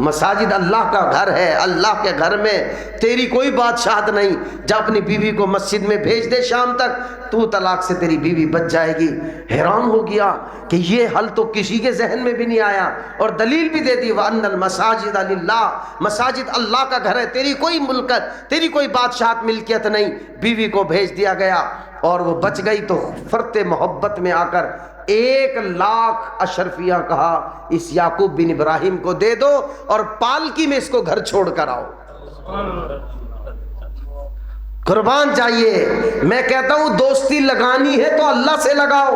مساجد اللہ کا گھر ہے, اللہ کے گھر میں تیری کوئی بادشاہت نہیں. جب اپنی بیوی کو مسجد میں بھیج دے شام تک, تو طلاق سے تیری بیوی بچ جائے گی. حیران ہو گیا کہ یہ حل تو کسی کے ذہن میں بھی نہیں آیا, اور دلیل بھی دے دی وَأَنَّ الْمَسَاجِدَ لِلَّهِ, مساجد اللہ کا گھر ہے, تیری کوئی ملکت تیری کوئی بادشاہت ملکیت نہیں. بیوی کو بھیج دیا گیا اور وہ بچ گئی. تو فرت محبت میں آ کر 1,00,000 اشرفیہ کہا اس یعقوب بن ابراہیم کو دے دو اور پالکی میں اس کو گھر چھوڑ کر آؤ. قربان جائیے, میں کہتا ہوں دوستی لگانی ہے تو اللہ سے لگاؤ.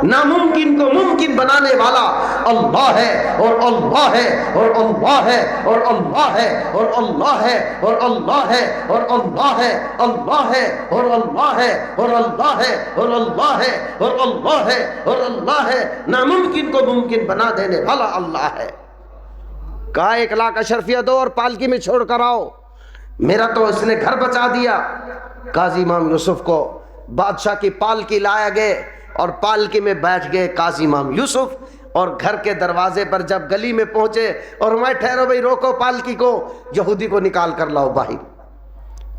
ناممکن کو ممکن بنانے والا اللہ ہے, اور اللہ ہے, اور اللہ ہے, اور اللہ ہے, اور اللہ ہے, اور اللہ ہے, اور اللہ ہے, اللہ ہے, اور اللہ ہے, اور اللہ ہے, اور اللہ ہے, اور اللہ ہے, اور اللہ ہے. ناممکن کو ممکن بنا دینے والا اللہ ہے. کہا 1,00,000 اشرفیہ دو اور پالکی میں چھوڑ کر آؤ. میرا تو اس نے گھر بچا دیا. قاضی امام یوسف کو بادشاہ کی پالکی لایا گئے اور پالکی میں بیٹھ گئے قاضی امام یوسف, اور گھر کے دروازے پر جب گلی میں پہنچے اور میں ٹھہرو بھائی, روکو پالکی کو, یہودی کو نکال کر لاؤ باہر.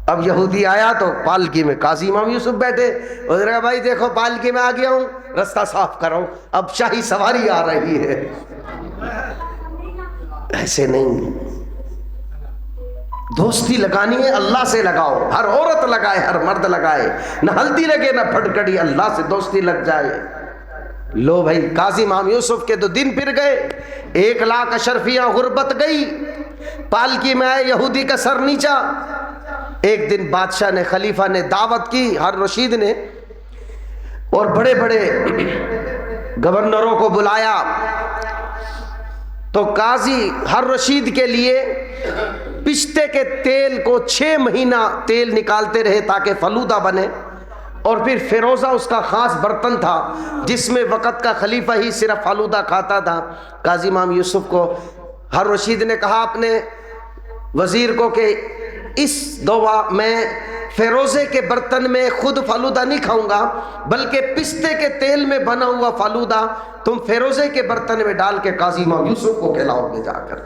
اب یہودی آیا تو پالکی میں قاضی امام یوسف بیٹھے, اور کہا بھائی دیکھو پالکی میں آ گیا ہوں, رستہ صاف کرو, اب شاہی سواری آ رہی ہے. ایسے نہیں, دوستی لگانی ہے اللہ سے لگاؤ. ہر عورت لگائے, ہر مرد لگائے, نہ ہلدی لگے نہ پھٹکڑی, اللہ سے دوستی لگ جائے. لو بھائی قاضی امام یوسف کے 2 دن پھر گئے, 1,00,000 اشرفیاں غربت گئی, پالکی میں آئے, یہودی کا سر نیچا. ایک دن بادشاہ نے, خلیفہ نے دعوت کی ہارون رشید نے, اور بڑے بڑے گورنروں کو بلایا. تو قاضی ہارون رشید کے لیے پشتے کے تیل کو 6 مہینہ تیل نکالتے رہے تاکہ فلودہ بنے, اور پھر فیروزہ اس کا خاص برتن تھا جس میں وقت کا خلیفہ ہی صرف فلودہ کھاتا تھا. قاضی امام یوسف کو ہارون رشید نے کہا اپنے وزیر کو کہ اس دعا میں فیروزے کے برتن میں خود فالودہ نہیں کھاؤں گا، بلکہ پستے کے تیل میں بنا ہوا فالودہ تم فیروزے کے برتن میں ڈال کے قاضی امام یوسف کو کھلاؤ گے جا کر۔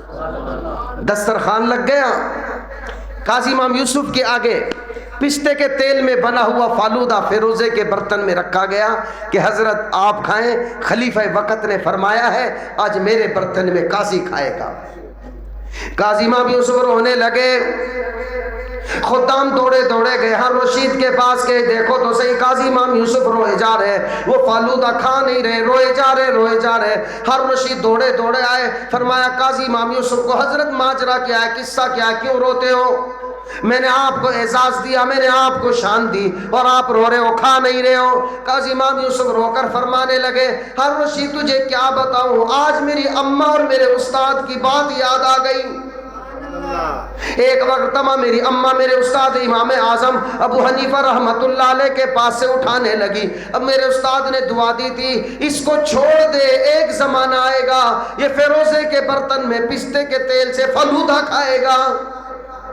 دسترخوان لگ گیا، قاضی امام یوسف کے آگے پستے کے تیل میں بنا ہوا فالودہ فیروزے کے برتن میں رکھا گیا کہ حضرت آپ کھائیں۔ خلیفہ وقت نے فرمایا ہے آج میرے برتن میں قاضی کھائے گا۔ قاضی امام یوسف رونے لگے، خدام دوڑے گئے ہارون رشید کے پاس کے دیکھو تو صحیح قاضی امام یوسف روئے جا رہے، وہ فالودہ کھا نہیں رہے، روئے جا رہے۔ ہارون رشید دوڑے آئے، فرمایا قاضی امام یوسف کو حضرت ماجرا کیا ہے، قصہ کیا ہے، کیوں روتے ہو؟ میں نے آپ کو اعزاز دیا، میں نے آپ کو شان دی اور آپ رو رہے ہو، کھا نہیں رہے ہو۔ قاضی امام یوسف رو کر فرمانے لگے ہارون رشید تجھے کیا بتاؤں، آج میری اماں اور میرے استاد کی بات یاد آ گئی۔ ایک وقت میری اماں میرے استاد امام اعظم ابو حنیفہ رحمت اللہ علیہ کے پاس سے اٹھانے لگی، اب میرے استاد نے دعا دی تھی اس کو چھوڑ دے، ایک زمانہ آئے گا یہ فیروزے کے برتن میں پستے کے تیل سے فالودہ کھائے گا۔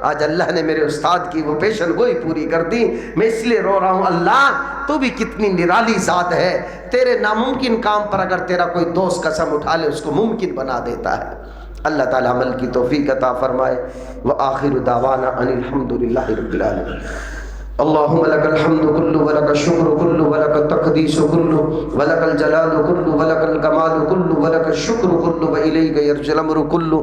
آج اللہ نے میرے استاد کی وہ پیشن گوئی پوری کر دی، میں اس لیے رو رہا ہوں اللہ تو بھی کتنی نرالی ذات ہے، تیرے ناممکن کام پر اگر تیرا کوئی دوست قسم اٹھا لے اس کو ممکن بنا دیتا ہے۔ اللہ تعالی عمل کی توفیق عطا فرمائے۔ وآخر دعوانا ان الحمدللہ رب العالمین۔ اللهم لك الحمد كله ولك الشكر كله ولك التقديس كله ولك الجلال كله ولك الكمال كله ولك الشكر كله وإليك يرجع الأمر كله۔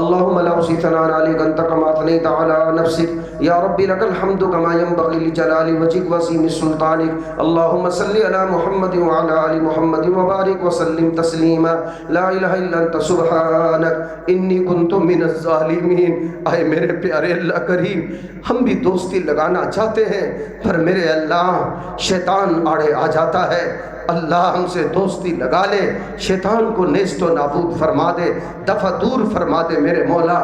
اللهم لا أحصي ثناء عليك أنت كما أثنيت على نفسك يا ربي لك الحمد كما ينبغي لجلال وجهك وعظيم سلطانك۔ اللهم صل على محمد وعلى آل محمد وبارك وسلم تسليما۔ لا إله إلا أنت سبحانك إني كنت من الظالمين۔ اے میرے پیارے اللہ کریم، ہم بھی دوستی لگانا چاہتے ہیں پر میرے اللہ شیطان آڑے آ جاتا ہے۔ اللہ ہم سے دوستی لگا لے، شیطان کو نیست و نابود فرما دے، دفع دور فرما دے میرے مولا۔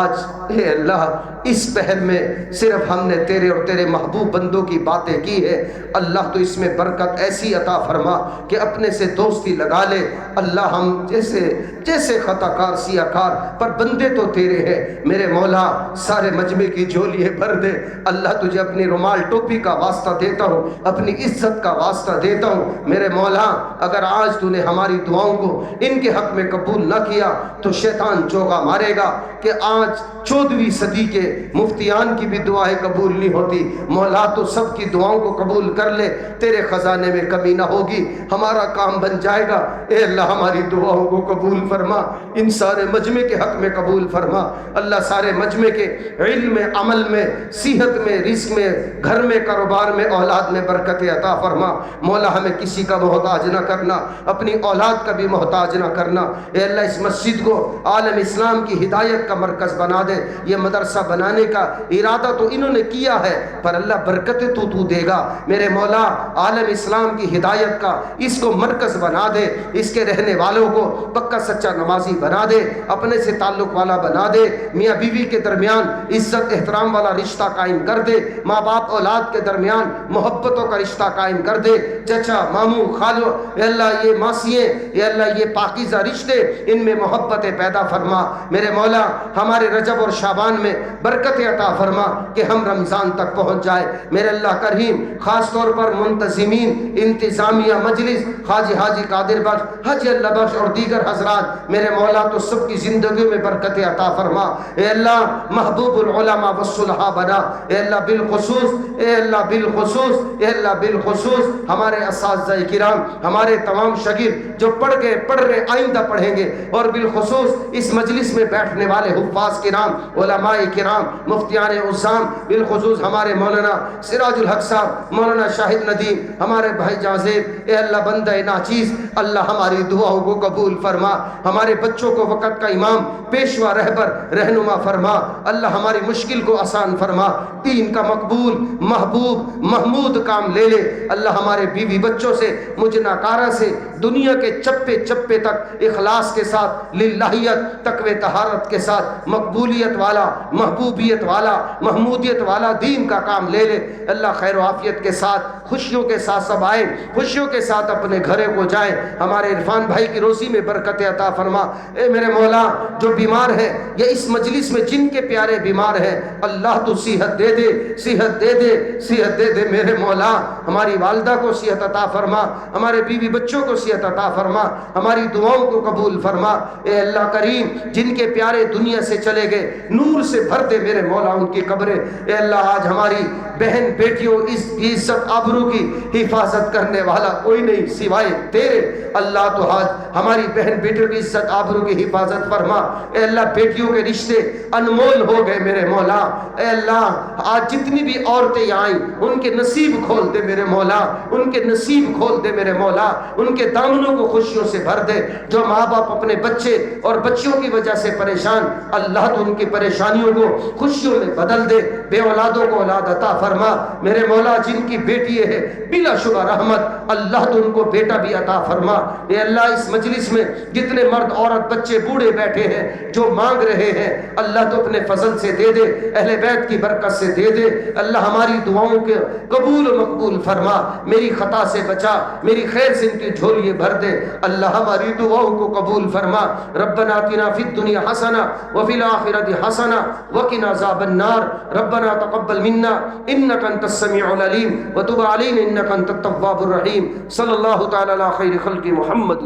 آج اے اللہ اس پہر میں صرف ہم نے تیرے اور تیرے محبوب بندوں کی باتیں کی ہے، اللہ تو اس میں برکت ایسی عطا فرما کہ اپنے سے دوستی لگا لے۔ اللہ ہم جیسے خطا کار سیاہ کار پر بندے تو تیرے ہیں میرے مولا، سارے مجمع کی جھولیے بھر دے۔ اللہ تجھے اپنی رومال ٹوپی کا واسطہ دیتا ہوں، اپنی عزت کا واسطہ دیتا ہوں میرے مولا، اگر آج تو نے ہماری دعاؤں کو ان کے حق میں قبول نہ کیا تو شیطان چوگا مارے گا کہ آج 14ویں صدی کے مفتیان کی بھی دعائیں قبول نہیں ہوتی۔ مولا تو سب کی دعاؤں کو قبول کر لے، تیرے خزانے میں کمی نہ ہوگی، ہمارا کام بن جائے گا۔ اے اللہ ہماری دعاؤں کو قبول فرما، ان سارے مجمع کے حق میں قبول فرما۔ اللہ سارے مجمع کے علم میں، عمل میں، صحت میں، رزق میں، گھر میں، کاروبار میں، اولاد میں برکت عطا فرما۔ مولا ہمیں کسی کا محتاج نہ کرنا، اپنی اولاد کا بھی محتاج نہ کرنا۔ اے اللہ اس مسجد کو عالم اسلام کی ہدایت کا مرکز بنا دے۔ یہ مدرسہ بنانے کا ارادہ تو انہوں نے کیا ہے پر اللہ برکتیں تو دے گا میرے مولا۔ عالم اسلام کی ہدایت کا اس کو مرکز بنا دے، اس کے رہنے والوں کو پکا سچا نمازی بنا دے، اپنے سے تعلق والا بنا دے، میاں بیوی کے درمیان عزت احترام والا رشتہ قائم کر دے، ماں باپ اولاد کے درمیان محبتوں کا رشتہ قائم کر دے، چچا ماموں خالو اے اللہ یہ ماسییں اے اللہ یہ پاکیزہ رشتے ان میں محبتیں پیدا فرما میرے مولا۔ ہمارے رجب اور شعبان میں برکت عطا فرما کہ ہم رمضان تک پہنچ جائے میرے اللہ کریم۔ خاص طور پر منتظمین، انتظامیہ مجلس، خواجہ حاجی قادر بخش، حاجی اللہ بخش اور دیگر حضرات میرے مولا تو سب کی زندگیوں میں برکت عطا فرما۔ اے اللہ محبوب العلماء والصلحاء بنا اے اللہ بالخصوص، اے اللہ بالخصوص، اے اللہ بالخصوص ہمارے اساتذہ کرام، ہمارے تمام شاگرد جو پڑھ رہے آئندہ پڑھیں گے، اور بالخصوص اس مجلس میں بیٹھنے والے حفاظ کرام، علماء کرام، مفتیان عظام، بالخصوص ہمارے مولانا سراج الحق صاحب، مولانا شاہد ندیم، ہمارے بھائی جازیب، اے اللہ بندہ ناچیز اللہ ہماری دعاؤں کو قبول فرما۔ ہمارے بچوں کو وقت کا امام، پیشوا، رہبر، رہنما فرما۔ اللہ ہماری مشکل کو آسان فرما، دین کا مقبول، محبوب، محمود کام لے لے۔ اللہ ہمارے بیوی بچوں سے مجھ ناکارہ سے دنیا کے چپے چپے تک اخلاص کے ساتھ، للہیت، تقوی طہارت کے ساتھ مقبولیت والا، محبوبیت والا، محمودیت والا دین کا کام لے لے۔ اللہ خیر و عافیت کے ساتھ، خوشیوں کے ساتھ سب آئیں، خوشیوں کے ساتھ اپنے گھرے کو جائیں۔ ہمارے عرفان بھائی کی روزی میں برکت عطا فرما۔ اے میرے مولا، جو بیمار ہے یا اس مجلس میں جن کے پیارے بیمار ہیں، اللہ تو صحت دے دے، صحت دے دے، صحت دے دے میرے مولا۔ ہماری والدہ کو صحت عطا فرما، ہمارے بیوی بچوں کو صحت عطا فرما، ہماری دعاؤں کو قبول فرما۔ اے اللہ کریم، جن کے پیارے دنیا سے چلے گئے، نور سے بھر دے میرے مولا ان کی قبریں۔ اے اللہ آج ہماری بہن بیٹیوں اس کی عزت آبرو کی حفاظت کرنے والا کوئی نہیں سوائے تیرے۔ اللہ تو آج ہماری بہن بیٹیوں کی عزت آبرو کی حفاظت فرما۔ اے اللہ بیٹیوں کے رشتے انمول ہو گئے میرے مولا۔ اے اللہ آج جتنی بھی عورتیں آئیں ان کے نصیب کھول دے میرے مولا، ان کے نصیب کھول دے میرے مولا، ان کے دامنوں کو خوشیوں سے بھر دے۔ جو ماں باپ اپنے بچے اور بچیوں کی وجہ سے پریشان، اللہ تو ان کی پریشانیوں کو خوشیوں میں بدل دے۔ بے اولادوں کو اولاد عطا فرما میرے مولا۔ جن کی بیٹی ہے بلا شبہ رحمت، اللہ تو ان کو بیٹا بھی عطا فرما۔ اے اللہ اس مجلس میں جتنے مرد عورت بچے بوڑھے بیٹھے ہیں جو مانگ رہے ہیں، اللہ تو اپنے فضل سے دے دے، اہل بیت کی برکت سے دے دے۔ اللہ ہماری دعاؤں کے قبول و مقبول فرما، میری خطا سے بچا، میری خیر سے ان کی جھولیے بھر دے۔ اللہ ہماری دعاؤں کو قبول فرما۔ ربنا آتنا فی الدنیا حسنہ وفی الآخرۃ حسنہ وقنا عذاب النار۔ ربنا تقبل منا انک انت السمیع العلیم وتب علینا انک انت التواب الرحیم۔ صلی اللہ تعالی علی خیر خلق محمد۔